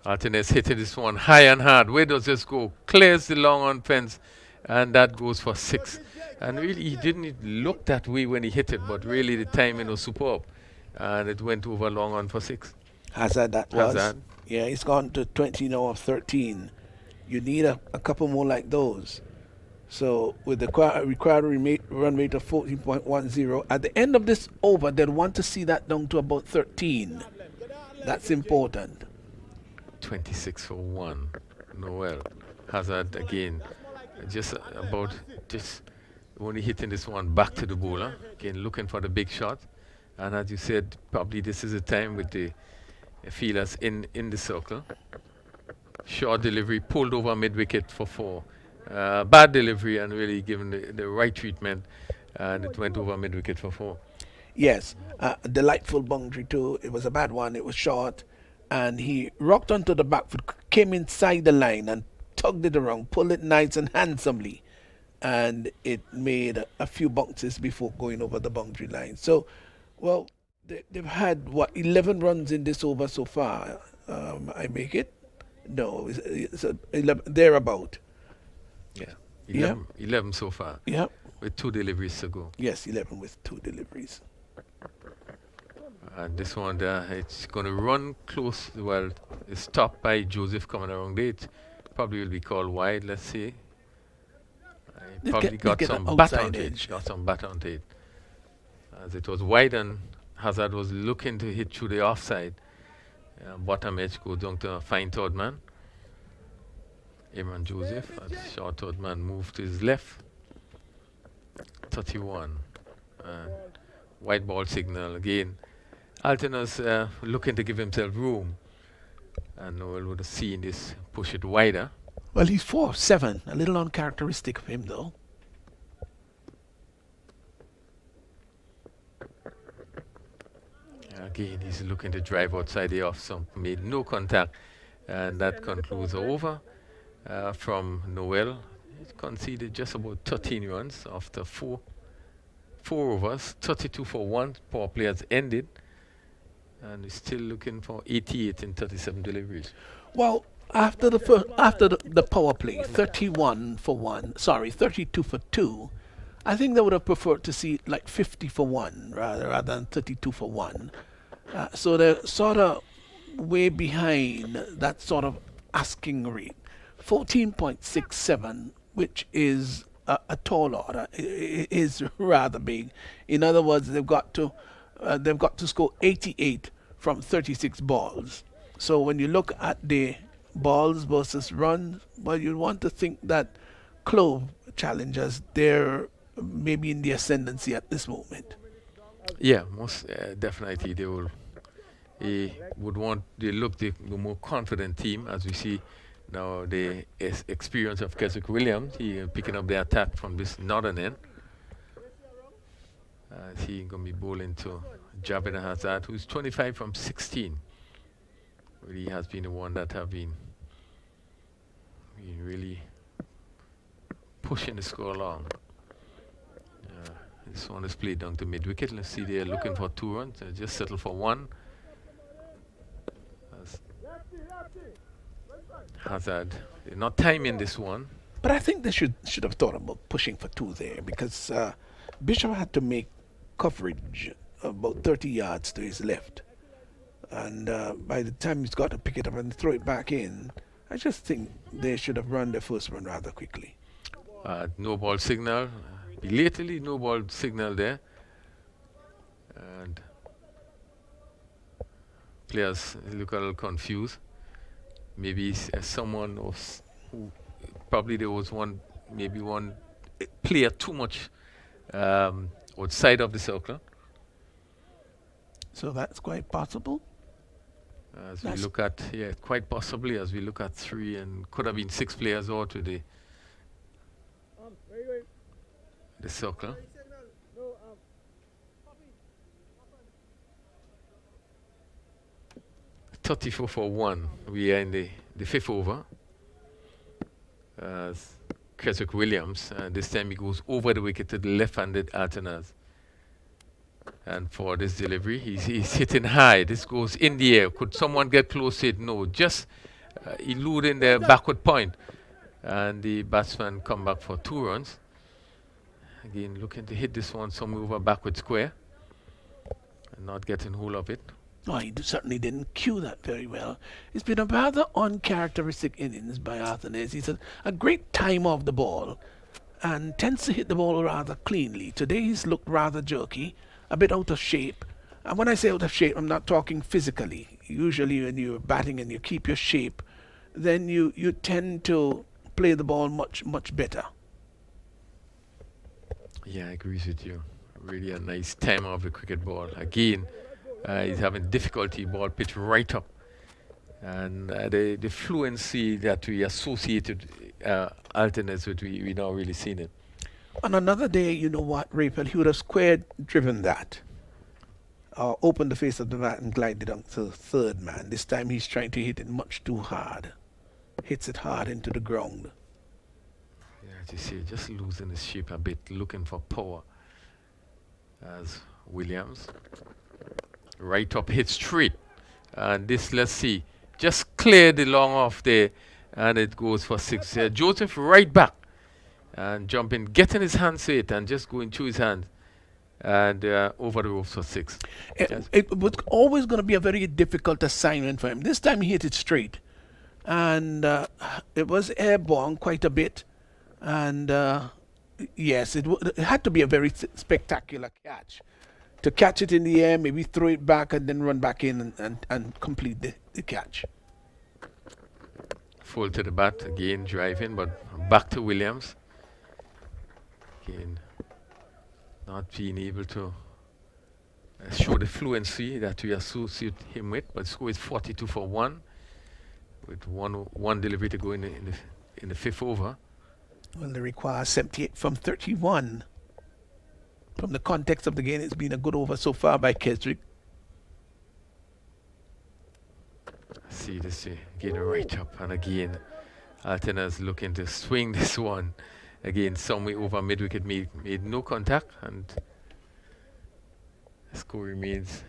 Martinez hitting this one high and hard. Where does this go? Clears the long on fence, and that goes for 6. And really, he didn't look that way when he hit it, but really the timing was superb. And it went over long on for 6. Hazard that was. Hazard. Yeah, he's gone to 20 now of 13. You need a couple more like those. So with the required run rate of 14.10, at the end of this over, they'll want to see that down to about 13. That's important. 26 for 1. Noel. Hazard again. Just only hitting this one back to the bowler. Again, looking for the big shot. And as you said, probably this is the time with the fielders in the circle. Short delivery, pulled over mid-wicket for 4. Bad delivery and really given the right treatment, and it went over mid-wicket for 4. Yes, delightful boundary too. It was a bad one. It was short, and he rocked onto the back foot, came inside the line and tugged it around, pulled it nice and handsomely, and it made a few bounces before going over the boundary line. So, well, they've had 11 runs in this over so far. I make it. No, it's 11 thereabout. Yeah, 11 so far. Yeah. With 2 deliveries to go. Yes, 11 with 2 deliveries. And this one, it's going to run close. Well, it's stopped by Joseph coming around it. Probably will be called wide, let's see. Probably got some bat on it. Got some bat on it. As it was wide and Hazard was looking to hit through the offside. Bottom edge goes down to a fine third man. Imran Joseph, a short third man, moved to his left. 31. White ball signal again. Altona's looking to give himself room. And Noel would have seen this, push it wider. Well, he's 4-7, a little uncharacteristic of him though. Again, he's looking to drive outside the off stump, made no contact, and that concludes the over from Noel. He conceded just about 13 runs after 4 overs, 32 for 1. Power play has ended, and he's still looking for 88 in 37 deliveries. Well, after the power play, 31 for 1, 32 for 2. I think they would have preferred to see like 50 for 1 rather than 32 for 1. So they're sort of way behind that sort of asking rate. 14.67, which is a tall order, is rather big. In other words, they've got to score 88 from 36 balls. So when you look at the balls versus runs, well, you want to think that Clove challengers, they're maybe in the ascendancy at this moment. Yeah, most definitely they will. They look the more confident team, as we see now the experience of Keswick Williams. He picking up the attack from this northern end. He going to be bowling to Javid Hazard, who's 25 from 16. He has been the one that have been really pushing the score along. This one is played down to mid-wicket. Let's see, they're looking for 2 runs. They just settle for 1. Hazard, they're not timing this one. But I think they should have thought about pushing for 2 there because Bishop had to make coverage about 30 yards to his left. And by the time he's got to pick it up and throw it back in, I just think they should have run the first one rather quickly. No ball signal. Belatedly, no ball signal there. And players look a little confused. Maybe someone was who probably there was maybe one player too much outside of the circle. So that's quite possible. As we look at, quite possibly as we look at 3 and could have been 6 players out to the circle. (34-1). We are in the 5th over. Keswick Williams, this time he goes over the wicket to the left-handed Altenaz. And for this delivery, he's hitting high. This goes in the air. Could someone get close to it? No, just eluding the backward point. And the batsman come back for 2 runs. Again, looking to hit this one somewhere over backward square. And not getting hold of it. Oh, he certainly didn't cue that very well. It's been a rather uncharacteristic innings by Altenaz. He's a great time of the ball and tends to hit the ball rather cleanly. Today he's looked rather jerky, a bit out of shape. And when I say out of shape, I'm not talking physically. Usually when you're batting and you keep your shape, then you tend to play the ball much, much better. Yeah, I agree with you. Really a nice time of the cricket ball. Again, he's having difficulty, ball pitch right up. And the fluency that we associated Altenaz with, we now really seen it. On another day, you know what, Rapel, he would have squared driven that. Opened the face of the bat and glided on to the 3rd man. This time he's trying to hit it much too hard. Hits it hard into the ground. Yeah, as you see, just losing his shape a bit, looking for power. As Williams. Right up, hit straight. And this, let's see, just cleared the long off there. And it goes for 6. Joseph right back. And jumping, getting his hands to it and just going through his hands. And over the ropes for 6. It was always going to be a very difficult assignment for him. This time he hit it straight. And it was airborne quite a bit. And yes, it had to be a very spectacular catch. To catch it in the air, maybe throw it back and then run back in and complete the catch. Full to the bat, again driving, but back to Williams. Again, not being able to show the fluency that we associate him with, but score is 42-1 with one delivery to go in the 5th over. Well, they require 78 from 31. From the context of the game, it's been a good over so far by Keswick. See this again right up, and again Altenaz looking to swing this one again somewhere over mid wicket, made no contact, and the score remains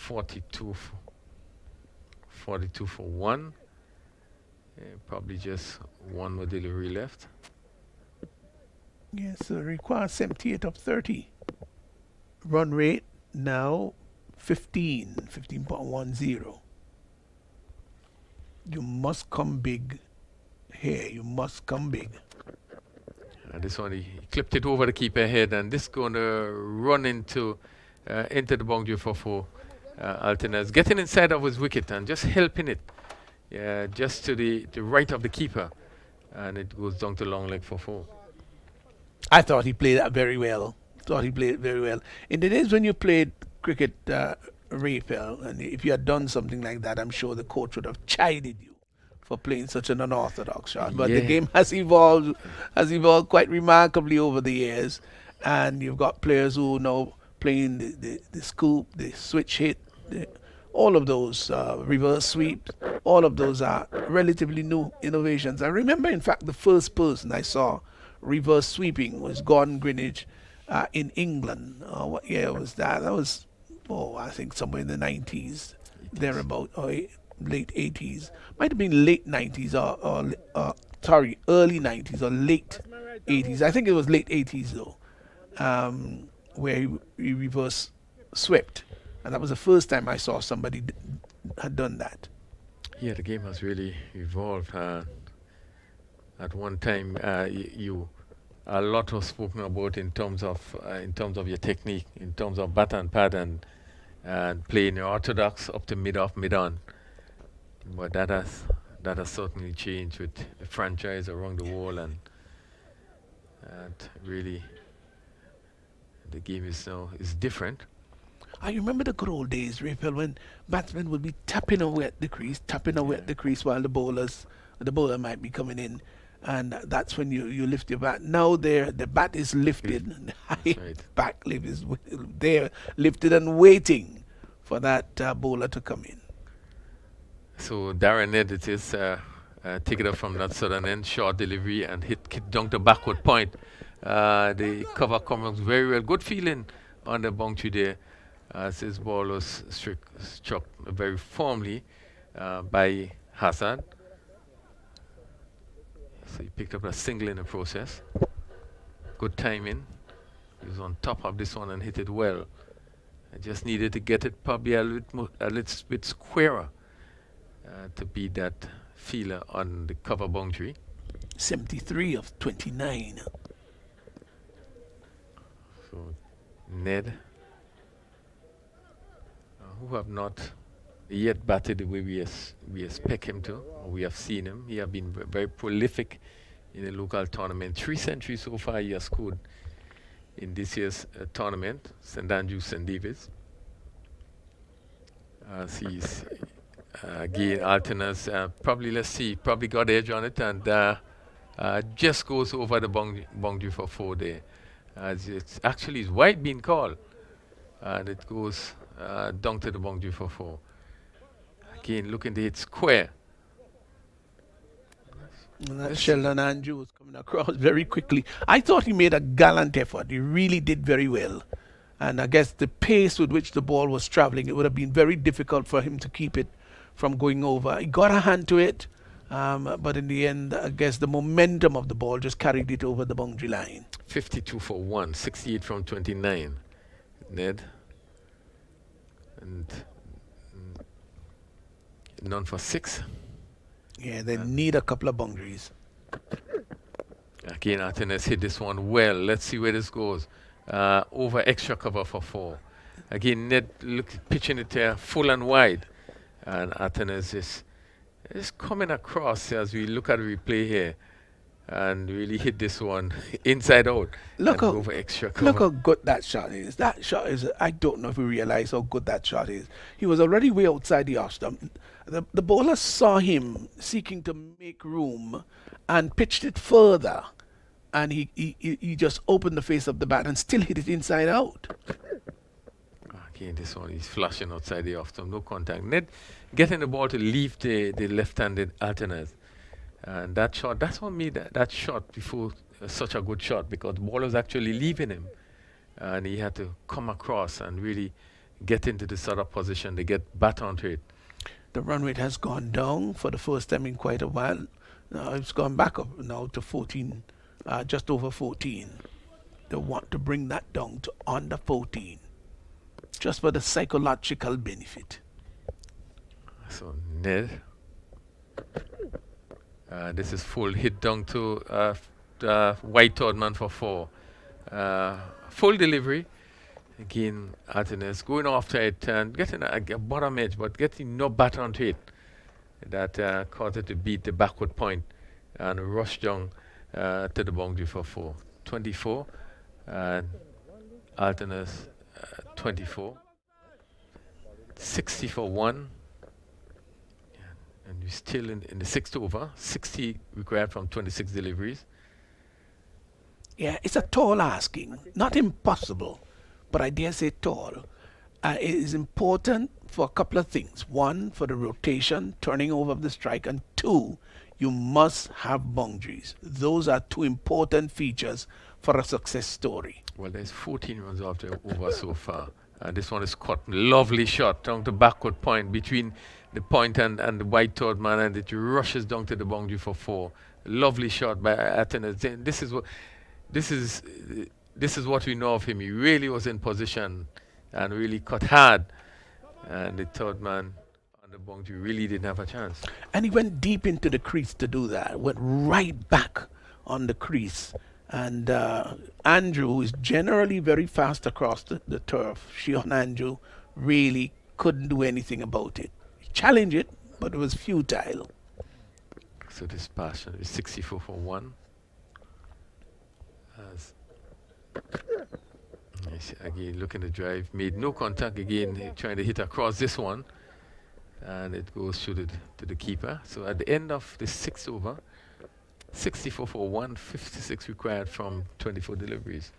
42-1. Probably just one more delivery left. Yes, so requires 78 of 30. Run rate now 15.10. You must come big here. You must come big. And this one, he clipped it over the keeper head, and this going to run into the boundary for 4. Altenaz getting inside of his wicket and just helping it, just to the right of the keeper, and it goes down to long leg for 4. I thought he played that very well. In the days when you played cricket, Rapel, and if you had done something like that, I'm sure the coach would have chided you for playing such an unorthodox shot. But the game has evolved quite remarkably over the years, and you've got players who now playing the scoop, the switch hit, all of those reverse sweeps. All of those are relatively new innovations. I remember, in fact, the first person I saw reverse sweeping was Gordon Greenwich in England. What year was that? That was, I think somewhere in the 90s, thereabout, or late 80s. Might have been late 90s or sorry, early 90s or late 80s. I think it was late 80s though, where he reverse swept. And that was the first time I saw somebody had done that. Yeah, the game has really evolved. At one time, a lot was spoken about in terms of your technique, in terms of bat and pad and playing your orthodox up to mid-off, mid-on. But that has certainly changed with the franchise around the world, and really the game is different. I remember the good old days, Raphael, when batsmen would be tapping away at the crease, while the bowler might be coming in, and that's when you lift your bat. Now the bat is lifted, and the high back lift is there, lifted and waiting for that bowler to come in. So Darren Ned, it is take it up from that southern end, short delivery and hit down the backward point. The cover comes very well. Good feeling on the boundary there, as his ball was struck very firmly by Hazard. So he picked up a single in the process. Good timing. He was on top of this one and hit it well. I just needed to get it probably a little bit squarer to beat that feeler on the cover boundary. 73 of 29. So Ned, who have not yet batted the way we expect him to, or we have seen him. He has been very prolific in the local tournament. 3 centuries so far he has scored in this year's tournament, St. Andrews, St. David's. As he's again alternates, probably got edge on it, and just goes over the boundary for 4 there. As it's actually his wide being called, and it goes down to the boundary for 4. Again, looking to hit square. And that's Sheldon Andrews coming across very quickly. I thought he made a gallant effort. He really did very well. And I guess the pace with which the ball was traveling, it would have been very difficult for him to keep it from going over. He got a hand to it, but in the end, I guess the momentum of the ball just carried it over the boundary line. 52 for 1, 68 from 29. Ned. And none for 6. Yeah, they need a couple of boundaries. Again, Atenes hit this one well. Let's see where this goes. Over extra cover for 4. Again, Ned pitching it there full and wide. And Atenes is coming across as we look at the replay here and really hit this one inside out. Look over extra cover. Look how good that shot is. That shot is, I don't know if we realize how good that shot is. He was already way outside the off stump. The bowler saw him seeking to make room and pitched it further. And he just opened the face of the bat and still hit it inside out. Again, this one is flashing outside the off stump, no contact. Ned getting the ball to leave the left-handed alternate. And that shot, that's what made that shot before such a good shot, because the ball was actually leaving him. And he had to come across and really get into the sort of position to get bat onto it. The run rate has gone down for the first time in quite a while. Now it's gone back up now to 14, just over 14. They want to bring that down to under 14, just for the psychological benefit. So Ned, this is full hit down to White Todman for 4. Full delivery. Again, Atenes going after it and getting a bottom edge, but getting no bat onto it. That caused it to beat the backward point and rush down to the boundary for 4. 24, and Atenes 24. 60 for 1. And we're still in the 6th over. 60 required from 26 deliveries. Yeah, it's a tall asking. Not impossible, but I dare say tall. It is important for a couple of things. 1, for the rotation, turning over of the strike. And 2, you must have boundaries. Those are 2 important features for a success story. Well, there's 14 runs off the over so far. This one is caught. Lovely shot down the backward point between the point and the White Toad man, and it rushes down to the boundary for 4. Lovely shot by Athens. This is this is what we know of him. He really was in position and really cut hard. And the third man on the boundary really didn't have a chance. And he went deep into the crease to do that. Went right back on the crease. And Andrew, who is generally very fast across the turf, Shion Andrew, really couldn't do anything about it. He challenged it, but it was futile. So this pass is 64 for 1. As again, looking to drive, made no contact again, trying to hit across this one. And it goes to the keeper. So at the end of the 6th over, 64 for 1, 56 required from 24 deliveries.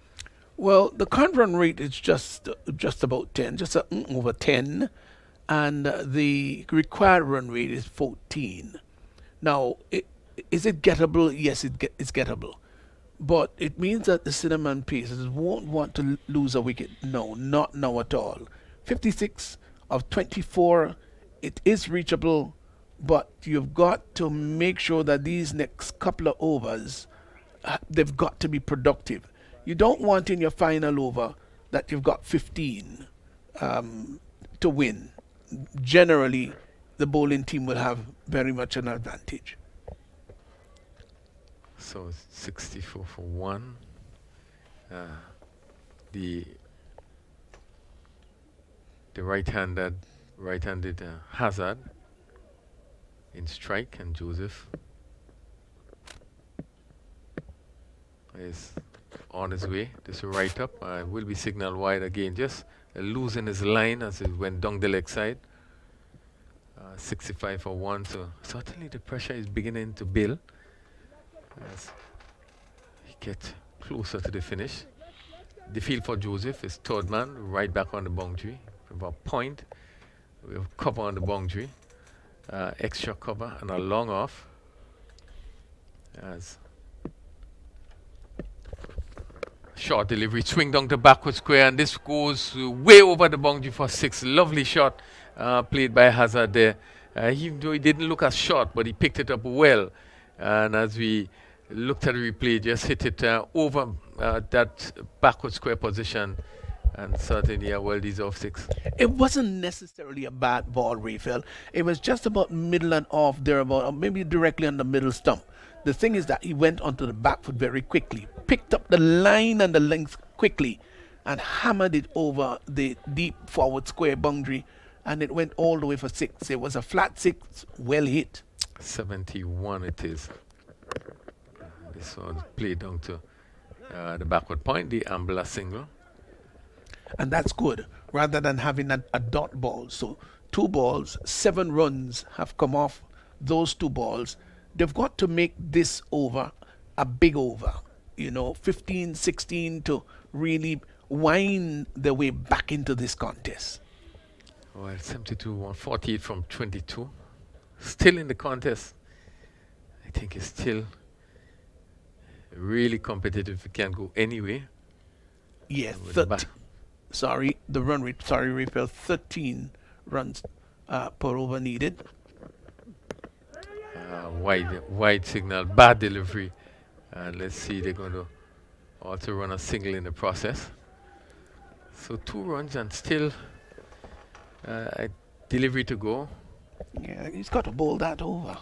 Well, the current run rate is just about 10, just over 10, and the required run rate is 14. Now, is it gettable? Yes, it's gettable. But it means that the Cinnamon Pacers won't want to lose a wicket. No, not now at all. 56 of 24, it is reachable, but you've got to make sure that these next couple of overs, they've got to be productive. You don't want in your final over that you've got 15 to win. Generally, the bowling team will have very much an advantage. So 64 for 1. The right-handed Hazard in strike, and Joseph is on his way. This is right up. Will be signal wide again. Just losing his line as it went down the leg side. 65 for 1. So certainly the pressure is beginning to build as he gets closer to the finish. The field for Joseph is third man, right back on the boundary. About point. We have cover on the boundary. Extra cover and a long off. As short delivery, swing down the backward square, and this goes way over the boundary for 6. Lovely shot played by Hazard there. Even though he didn't look as short, but he picked it up well. And as we looked at the replay, just hit it over that backward square position. And certainly a well-deserved 6. It wasn't necessarily a bad ball, Raphael. It was just about middle and off there, about or maybe directly on the middle stump. The thing is that he went onto the back foot very quickly, picked up the line and the length quickly, and hammered it over the deep forward square boundary, and it went all the way for 6. It was a flat 6, well hit. 71 it is. This one played down to the backward point, the Ambler single. And that's good, rather than having a dot ball. So 2 balls, 7 runs have come off those 2 balls. They've got to make this over a big over, 15, 16 to really wind their way back into this contest. Well, 72, 148 from 22. Still in the contest. I think it's still really competitive. It can go anyway. Yeah, the run rate, Raphael, 13 runs per over needed. Wide signal, bad delivery. And let's see, they're going to also run a single in the process. So 2 runs and still a delivery to go. Yeah, he's got to bowl that over.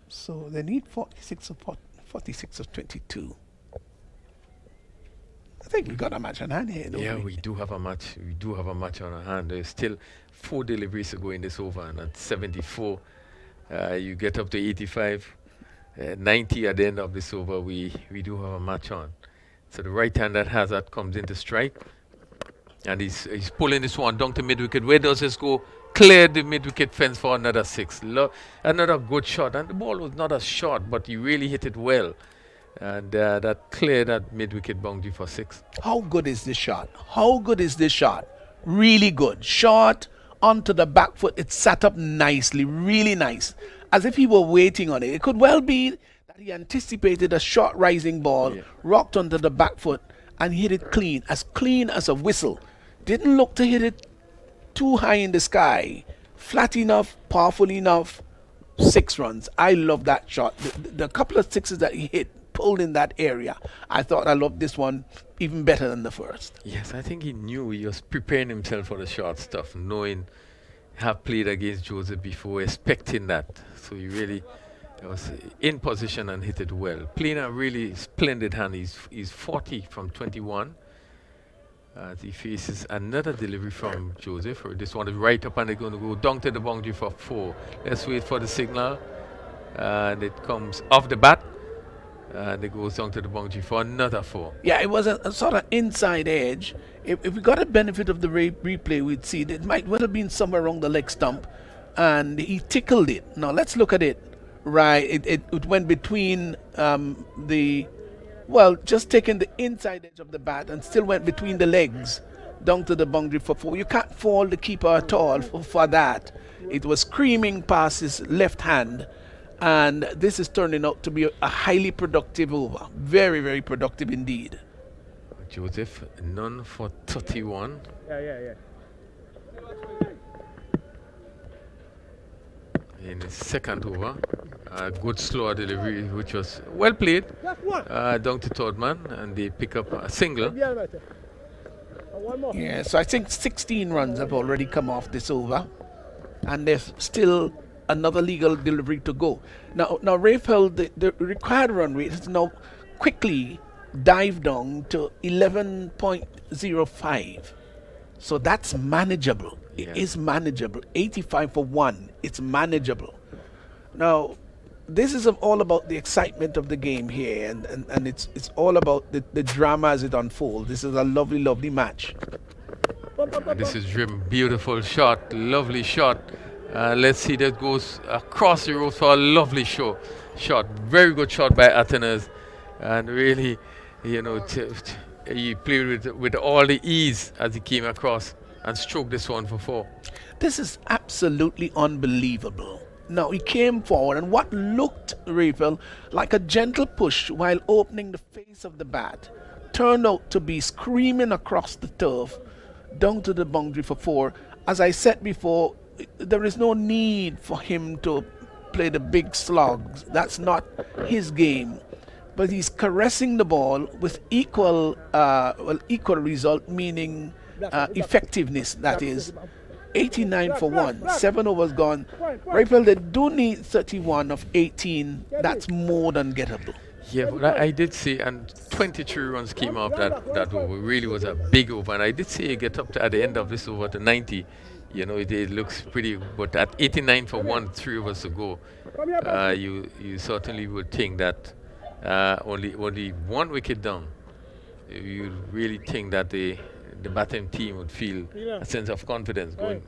So they need 46 of 22. I think we got a match on hand here, don't Yeah, we? we do have a match. We do have a match on our hand. There's still 4 deliveries to go in this over, and at 74, you get up to 85, 90 at the end of this over. We do have a match on. So the right-handed Hazard comes into strike, and he's pulling this one down to mid-wicket. Where does this go? Cleared the mid-wicket fence for another 6. Another good shot, and the ball was not as short, but he really hit it well. And that cleared that mid-wicket boundary for 6. How good is this shot? How good is this shot? Really good. Shot onto the back foot. It sat up nicely, really nice. As if he were waiting on it. It could well be that he anticipated a short rising ball, rocked onto the back foot, and hit it clean as a whistle. Didn't look to hit it too high in the sky. Flat enough, powerful enough, 6 runs. I love that shot. The couple of sixes that he hit, pulled in that area, I thought I loved this one even better than the first. Yes, I think he knew he was preparing himself for the short stuff, knowing have played against Joseph before, expecting that. So he really was in position and hit it well. Playing a really splendid hand. He's 40 from 21. As he faces another delivery from Joseph. This one is right up and they're going to go down to the boundary for 4. Let's wait for the signal. And it comes off the bat. And it goes down to the boundary for another 4. Yeah, it was a sort of inside edge. If we got a benefit of the replay, we'd see it might well have been somewhere around the leg stump. And he tickled it. Now let's look at it. Right, it went between just taking the inside edge of the bat and still went between the legs down to the boundary for 4. You can't fault the keeper at all for that. It was screaming past his left hand, and this is turning out to be a highly productive over. Very, very productive indeed. Joseph, none for 31. Yeah. In his second over, good slower delivery, which was well played down to third man, and they pick up a single. Yeah, so I think 16 runs have already come off this over, and there's still another legal delivery to go. Now Raphael, the required run rate has now quickly dived down to 11.05. So that's manageable. It is manageable. 85 for 1. It's manageable. Now, this is all about the excitement of the game here, and it's all about the drama as it unfolds. This is a lovely, lovely match. This is Jim. Beautiful shot. Lovely shot. Let's see that goes across the road for a lovely shot. Very good shot by Atenas. And really, he played with all the ease as he came across and stroked this one for 4. This is absolutely unbelievable. Now he came forward, and what looked, Raphael, like a gentle push while opening the face of the bat turned out to be screaming across the turf down to the boundary for 4. As I said before, there is no need for him to play the big slugs. That's not his game. But he's caressing the ball with equal result, meaning effectiveness, that is. 89 for 1, 7 overs gone. Raphael, they do need 31 of 18. That's more than gettable. Yeah, but I did see, and 23 runs came off that over. It really was a big over, and I did see it get up to, at the end of this over, to 90. It looks pretty, but at 89 for 1, 3 overs to go, you certainly would think that only 1 wicket down, you really think that the batting team would feel a sense of confidence going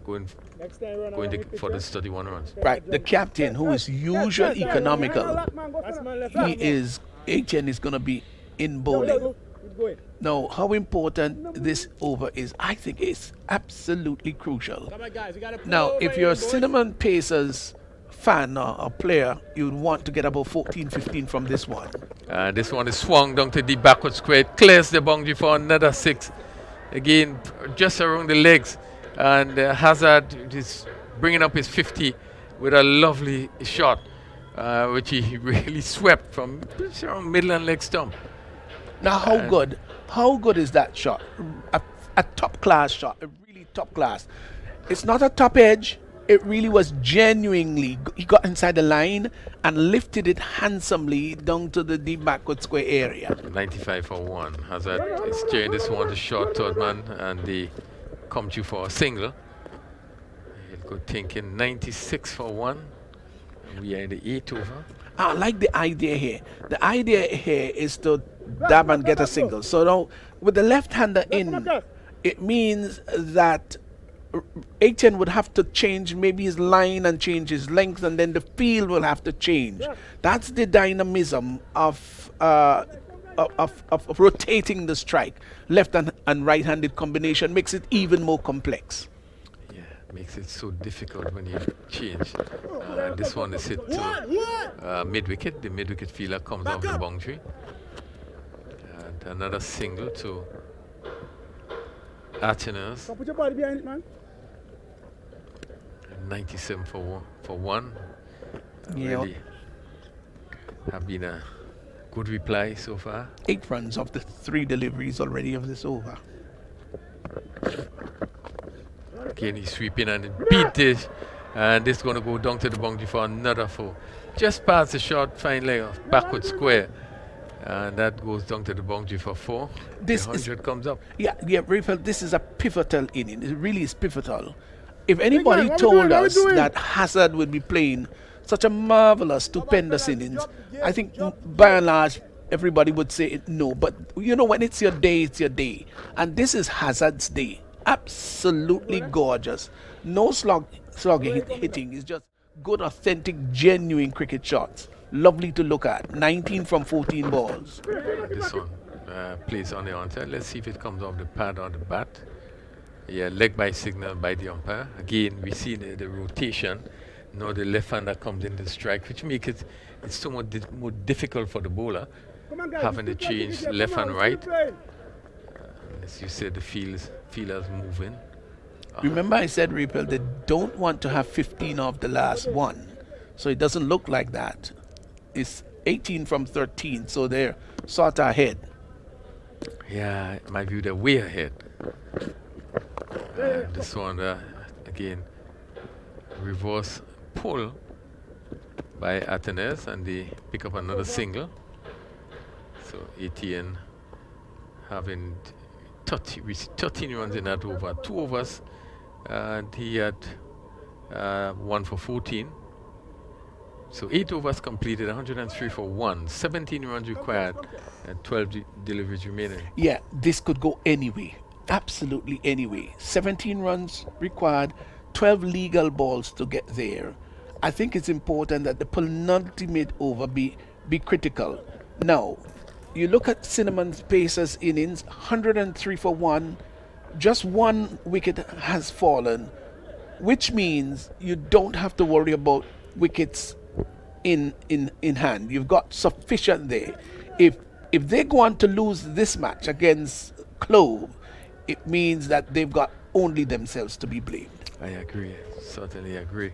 for this 31 runs. Right, the captain, who is usually economical, T10 is going to be in bowling. Now, how important this over is, I think it's absolutely crucial. Now, if you're a Cinnamon Pacers fan or player, you'd want to get about 14, 15 from this one. This one is swung down to the backward square. It clears the boundary for another 6. Again, just around the legs. And Hazard is bringing up his 50 with a lovely shot, which he really swept from around middle and leg stump. Now, how good is that shot? A top class shot, a really top class. It's not a top edge. It really was genuinely, he got inside the line and lifted it handsomely down to the deep backward square area. 95 for 1. Hazard is steering this one to short third man, and they come to for a single. He'll go thinking 96 for 1. We are in the 8th over. I like the idea here. The idea here is to dab and get a single. So now, with the left-hander in, it means that T10 would have to change maybe his line and change his length, and then the field will have to change. That's the dynamism of rotating the strike. Left and right-handed combination makes it even more complex. Yeah, makes it so difficult when you change. This one is hit to mid-wicket. The mid-wicket fielder comes off the boundary. And another single to Atenas. Put your body behind it, man. 97 for 1. Yeah. Really have been a good reply so far. 8 runs of the 3 deliveries already of this over. Again, he's sweeping and it beat this. And this is going to go down to the boundary for another 4. Just past the short fine leg of backward square. And that goes down to the boundary for 4. This the 100 comes up. Yeah, Rayfeld, this is a pivotal inning. It really is pivotal. If anybody told us that Hazard would be playing such a marvelous, stupendous innings, I think by and large everybody would say no. But you know, when it's your day, it's your day. And this is Hazard's day. Absolutely gorgeous. No slugging hitting. It's just good, authentic, genuine cricket shots. Lovely to look at. 19 from 14 balls. This one plays on the onside. Let's see if it comes off the pad or the bat. Yeah, leg by signal by the umpire. Again, we see the rotation. Now the left-hander comes in the strike, which makes it's so much more difficult for the bowler, having to change left and right. As you said, the fielders moving. Remember I said, Ripple, they don't want to have 15 off the last one. So it doesn't look like that. It's 18 from 13, so they're sort of ahead. Yeah, in my view, they're way ahead. This one, again, reverse pull by Atenes, and they pick up another single. So ATN having 13 runs in that over. 2 overs, and he had 1 for 14. So 8 overs completed, 103 for 1, 17 runs required, and 12 deliveries remaining. Yeah, this could go anyway. Absolutely anyway. 17 runs required, 12 legal balls to get there. I think it's important that the penultimate over be critical. Now, you look at Cinnamon's Pacers innings, 103 for 1, just 1 wicket has fallen, which means you don't have to worry about wickets in hand. You've got sufficient there. If they go on to lose this match against Clove, it means that they've got only themselves to be blamed. I agree, certainly agree.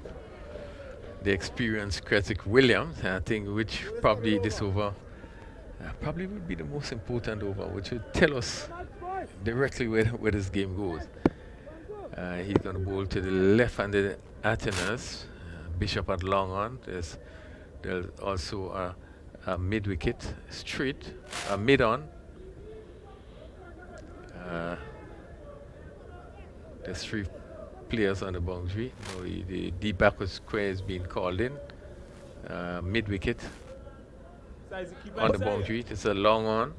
The experienced Creswick Williams, I think, which probably this over probably would be the most important over, which would tell us directly where this game goes. He's going to bowl to the left-handed Atenas. Bishop at long on. There's also a mid-wicket straight, a mid-on. There's 3 players on the boundary. Now the deep backward square is being called in. Mid-wicket on the boundary. It's a long on.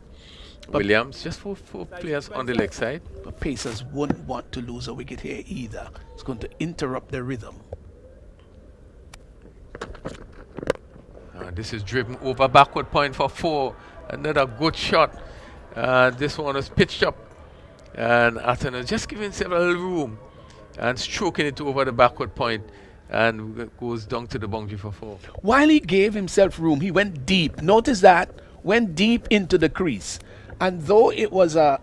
Williams, just 4 players on the leg side. But Pacers wouldn't want to lose a wicket here either. It's going to interrupt the rhythm. This is driven over backward point for 4. Another good shot. This one was pitched up. And Atenas just giving several room and stroking it over the backward point, and goes down to the boundary for 4. While he gave himself room, he went deep. Notice that, went deep into the crease. And though it was a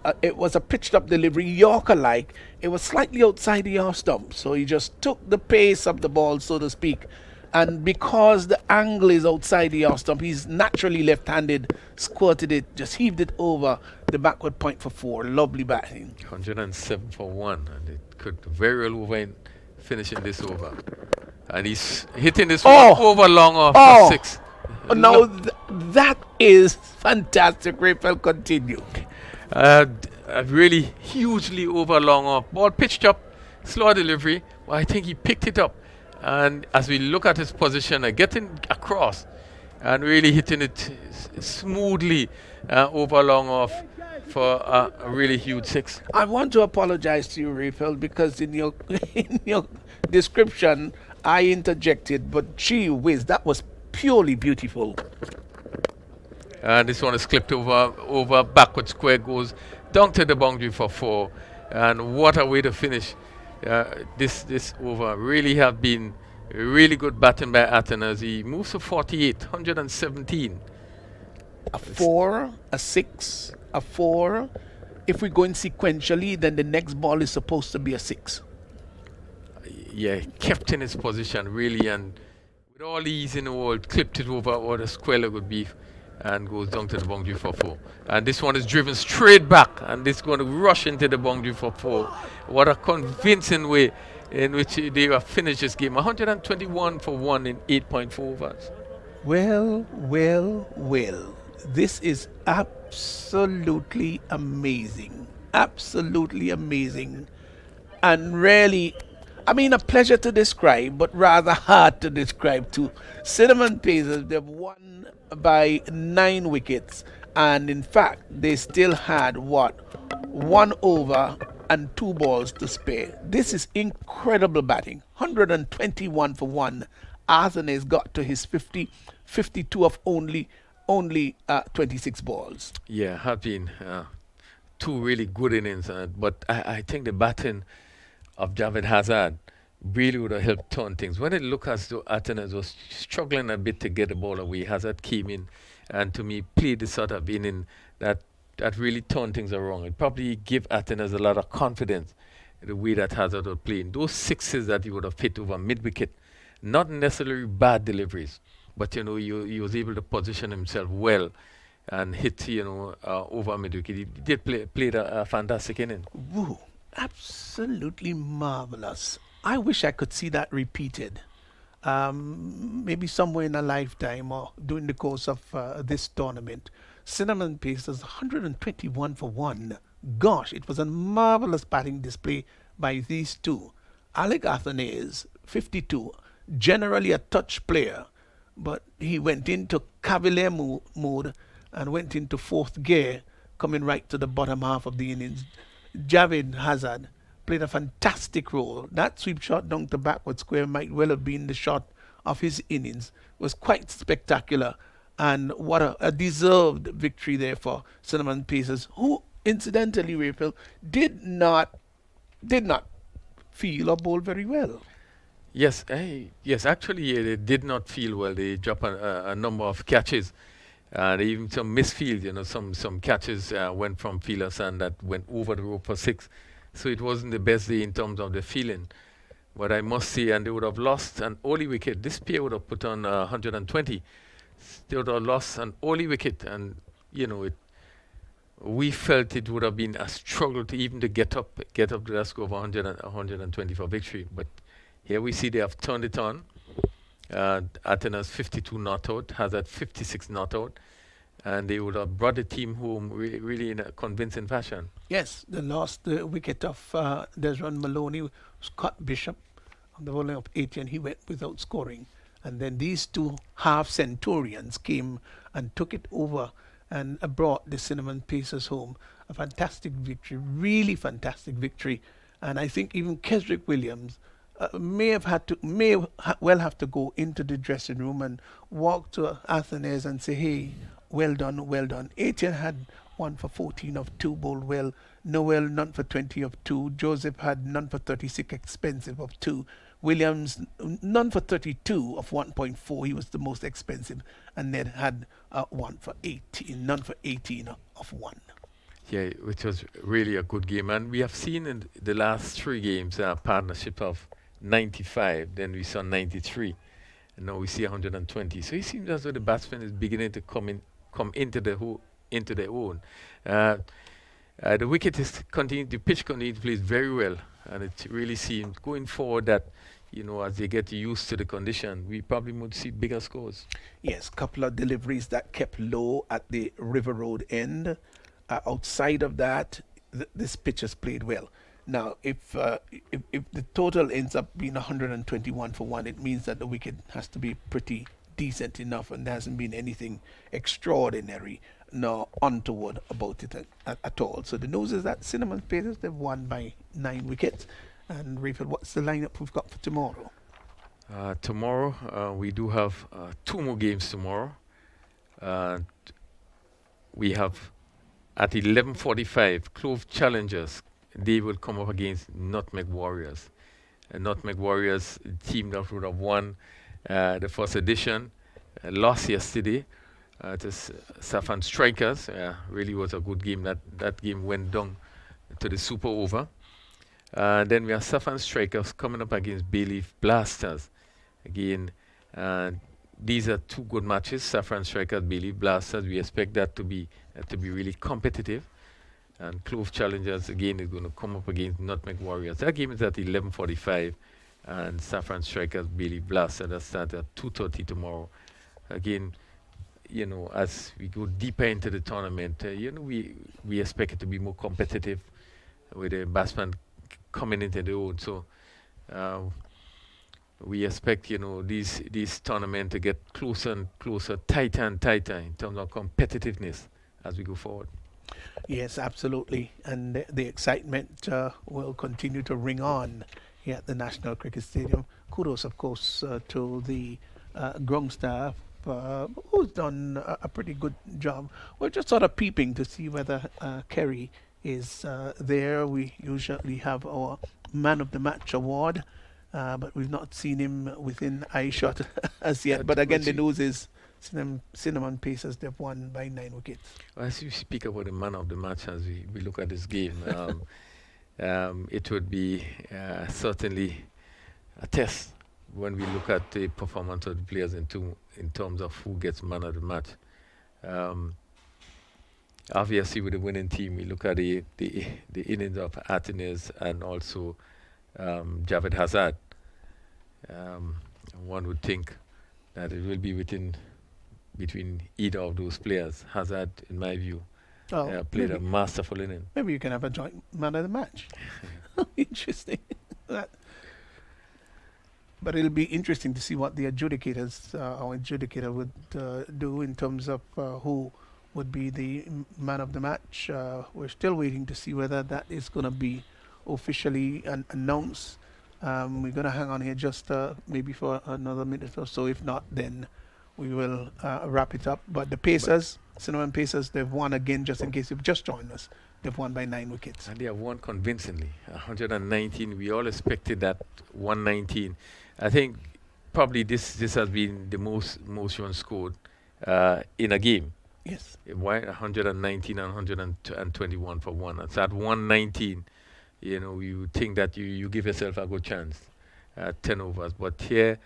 pitched up delivery, Yorker-like, it was slightly outside the off stump. So he just took the pace of the ball, so to speak. And because the angle is outside the off stump, he's naturally left-handed, squirted it, just heaved it over the backward point for 4. Lovely batting. 107 for 1, and it could very well over in finishing this over. And he's hitting this one over long off for 6. Now that is fantastic. Raphael, continue. Really hugely over long off. Ball pitched up, slow delivery. Well, I think he picked it up. And as we look at his position, getting across and really hitting it smoothly over long off for a really huge 6. I want to apologize to you, Raphael, because in your description, I interjected, but gee whiz, that was purely beautiful. And this one is clipped over backward square, goes down to the boundary for 4. And what a way to finish this over. Really have been really good batting by Atenas. He moves to 48, 117. A 4, a 6, a 4. If we're going sequentially, then the next ball is supposed to be a 6. Yeah, kept in his position really, and With all ease in the world, clipped it over what a square leg would be and goes down to the boundary for 4. And this one is driven straight back and this is going to rush into the boundary for 4. What a convincing way in which they have finished this game. 121 for 1 in 8.4 overs. Well, well, well. This is absolutely amazing. Absolutely amazing. And really, I mean, a pleasure to describe, but rather hard to describe too. Cinnamon Pacers, they've won by 9 wickets. And in fact, they still had, what, 1 over and 2 balls to spare. This is incredible batting. 121 for 1. Arsenes got to his 52 of only 26 balls. Yeah, have been 2 really good innings. But I think the batting of Javed Hazard really would have helped turn things. When it looked as though Atenas was struggling a bit to get the ball away, Hazard came in and to me played the sort of inning that really turned things around. It probably gave Atenas a lot of confidence in the way that Hazard was playing. Those sixes that he would have hit over mid-wicket, not necessarily bad deliveries, but you know, he was able to position himself well and hit, over mid-wicket. He did played a fantastic inning. Woo, absolutely marvelous. I wish I could see that repeated. Maybe somewhere in a lifetime or during the course of this tournament. Cinnamon Pacers 121 for 1. Gosh, it was a marvelous batting display by these two. Alec Athenaeus, 52, generally a touch player, but he went into cavalier mode and went into 4th gear, coming right to the bottom half of the innings. Javed Hazard played a fantastic role. That sweep shot down to backward square might well have been the shot of his innings. It was quite spectacular. And what a deserved victory there for Cinnamon Pacers, who incidentally, Raphael, did not feel or bowl very well. Yes, actually they did not feel well. They dropped a number of catches. And even some misfield, some catches went from fielders and that went over the rope for 6. So it wasn't the best day in terms of the feeling. But I must say, and they would have lost an early wicket. This pair would have put on 120. They would have lost an early wicket. And, we felt it would have been a struggle to even to get up to that score of 120 for victory. But here we see they have turned it on. Atenas 52 not out, Hazard 56 not out. And they would have brought the team home really in a convincing fashion. Yes, they lost the wicket of Desmond Maloney, Scott Bishop, on the bowling of 80, and he went without scoring. And then these two half-centurions came and took it over and brought the Cinnamon Pacers home. A fantastic victory, really fantastic victory. And I think even Kesrick Williams may well have to go into the dressing room and walk to Athenaeus and say, hey, well done, well done. Etienne had 1 for 14 of 2, bowled well. Noel, none for 20 of 2. Joseph had none for 36, expensive of 2. Williams, none for 32 of 1.4. He was the most expensive. And Ned had 1 for 18, none for 18 of 1. Yeah, which was really a good game. And we have seen in the last 3 games a partnership of 95. Then we saw 93. And now we see 120. So it seems as though the batsman is beginning to come into their own. The wicket the pitch continues to play very well, and it really seems going forward that as they get used to the condition, we probably would see bigger scores. Yes, couple of deliveries that kept low at the River Road end. Outside of that, this pitch has played well. Now, if the total ends up being 121 for 1, it means that the wicket has to be pretty decent enough, and there hasn't been anything extraordinary nor untoward about it at all. So the news is that Cinnamon Pacers, they've won by 9 wickets. And Raphael, what's the lineup we've got for tomorrow? Tomorrow we do have 2 more games tomorrow. We have at 11:45 Clove Challengers. They will come up against Nutmeg Warriors. Nutmeg Warriors team that would have won the first edition, lost yesterday to Saffron Strikers. Really was a good game. That game went down to the super over. Then we have Saffron Strikers coming up against Bayleaf Blasters. Again, And these are two good matches. Saffron Strikers, Bailey Blasters. We expect that to be really competitive. And Clove Challengers again is going to come up against Nutmeg Warriors. That game is at 11:45, and Saffron Strikers, Bailey Blasters. That starts at 2:30 tomorrow. Again, as we go deeper into the tournament, we expect it to be more competitive with the batsmen coming into their own. So we expect, these tournaments to get closer and closer, tighter and tighter in terms of competitiveness as we go forward. Yes, absolutely. And the excitement will continue to ring on here at the National Cricket Stadium. Kudos, of course, to the ground staff who's done a pretty good job. We're just sort of peeping to see whether Kerry is there. We usually have our Man of the Match award, but we've not seen him within eyeshot as yet. But again, the news is Cinnamon Pacers, they've won by 9 wickets. As you speak about the man of the match, as we look at this game, it would be certainly a test when we look at the performance of the players in terms of who gets man of the match. Obviously, with the winning team, we look at the innings of Atenes and also Javed Hazard. One would think that it will be between either of those players. Hazard, in my view, played a masterful inning. Maybe you can have a joint man of the match. Interesting. But it'll be interesting to see what the adjudicators, our adjudicator would do in terms of who would be the man of the match. We're still waiting to see whether that is going to be officially announced. We're going to hang on here just maybe for another minute or so. If not, then we will wrap it up. But the Pacers, Cinnamon Pacers, they've won again, just in case you've just joined us. They've won by 9 wickets. And they have won convincingly. 119. We all expected that 119. I think probably this has been the most runs scored in a game. Yes. 119 and 121 for one. It's at 119. You think that you give yourself a good chance at 10 overs. But here,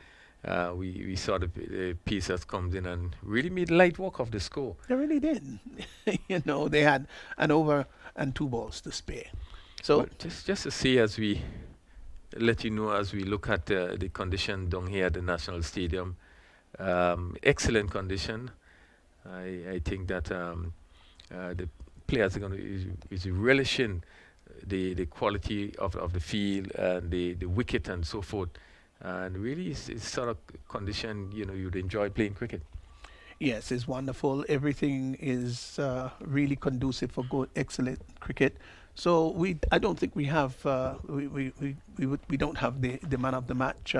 we saw the Pacers comes in and really made light work of the score. They really did. They had an over and 2 balls to spare. So well, just to see, as we let you know, as we look at the condition down here at the National Stadium, excellent condition. I think that the players are going to is relishing the quality of the field and the wicket and so forth. And really, it's sort of condition, you'd enjoy playing cricket. Yes, it's wonderful. Everything is really conducive for good, excellent cricket. So I don't think we have we don't have the man of the match.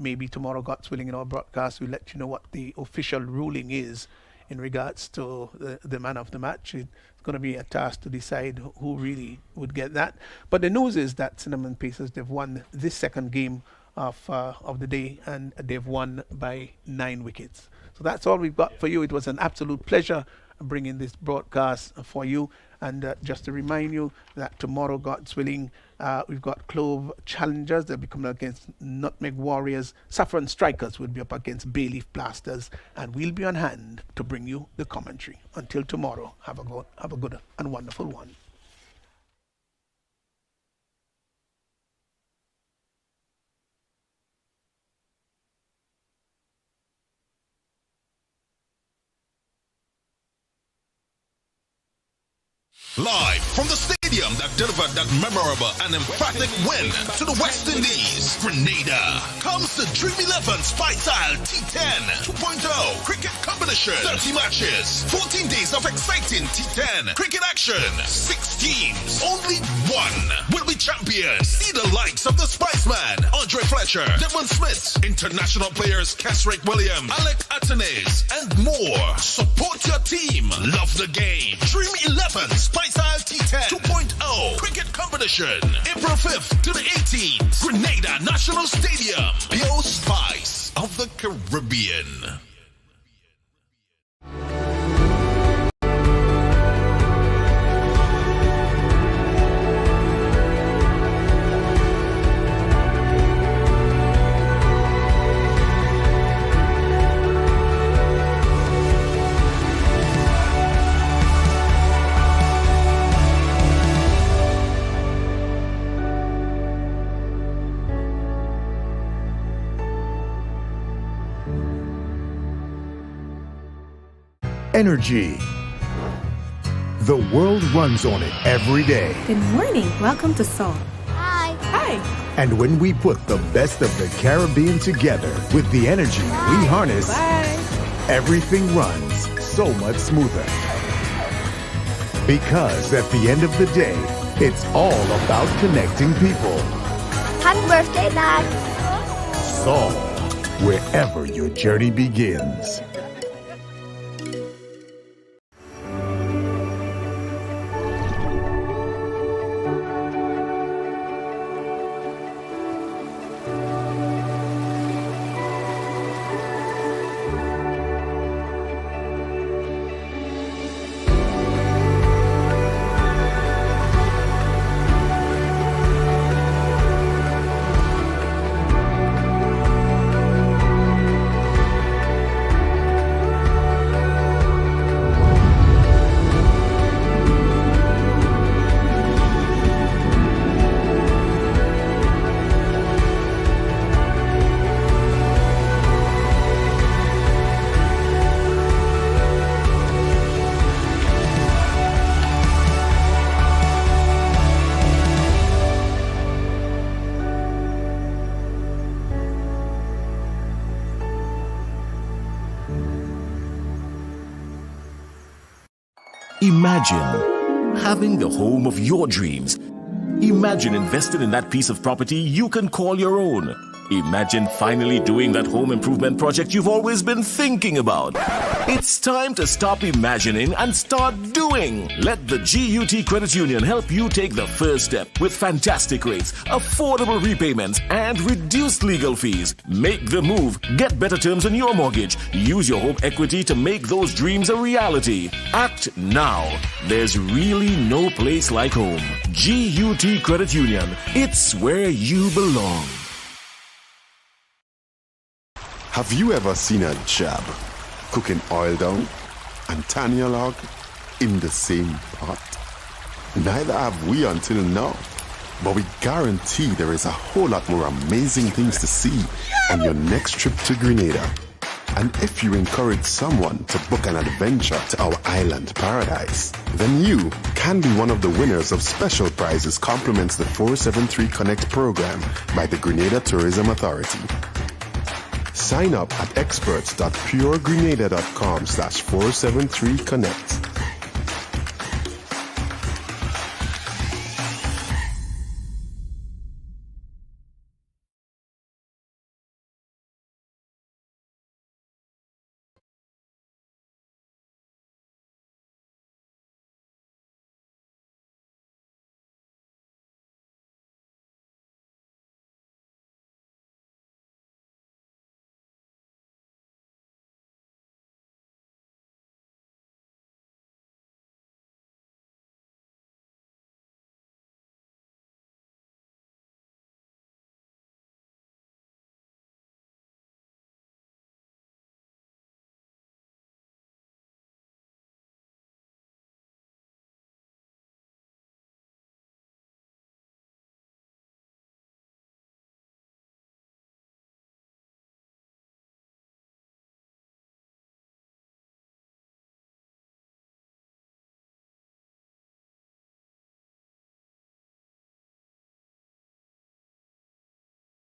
Maybe tomorrow, God's willing, in our broadcast, we'll let you know what the official ruling is in regards to the man of the match. It's going to be a task to decide who really would get that. But the news is that Cinnamon Pacers, they've won this second game of the day, and they've won by 9 wickets. So that's all we've got for you. It was an absolute pleasure bringing this broadcast for you. And just to remind you that tomorrow, God's willing, we've got Clove Challengers. They'll be coming against Nutmeg Warriors. Saffron Strikers will be up against Bay Leaf Blasters. And we'll be on hand to bring you the commentary. Until tomorrow, have a good and wonderful one. Live from the stadium that delivered that memorable and emphatic win to the West Indies, Grenada, comes the Dream 11 Spy-Style T10 2.0 cricket competition. 30 matches, 14 days of exciting T10 cricket action. 6 teams, only one will be champions. See the likes of the Spiceman, Andre Fletcher, Devon Smith, international players Kesrick Williams, Alec Atenes, and more. Support your team. Love the game. Dream 11 Spy-Style T10 2.0 cricket competition. April 5th to the 18th. Grenada National Stadium. Pure Spice of the Caribbean. Energy. The world runs on it every day. Good morning. Welcome to Soul. Hi. Hi. And when we put the best of the Caribbean together with the energy we harness, everything runs so much smoother. Because at the end of the day, it's all about connecting people. Happy birthday, Dad. Soul, wherever your journey begins. Imagine having the home of your dreams. Imagine investing in that piece of property you can call your own. Imagine finally doing that home improvement project you've always been thinking about. It's time to stop imagining and start doing. Let the GUT Credit Union help you take the first step with fantastic rates, affordable repayments, and reduced legal fees. Make the move. Get better terms on your mortgage. Use your home equity to make those dreams a reality. Act now. There's really no place like home. GUT Credit Union. It's where you belong. Have you ever seen a job cooking oil down and Tanya log in the same pot? Neither have we until now. But we guarantee there is a whole lot more amazing things to see on your next trip to Grenada. And if you encourage someone to book an adventure to our island paradise, then you can be one of the winners of special prizes compliments the 473 Connect program by the Grenada Tourism Authority. Sign up at experts.puregrenada.com/473connect.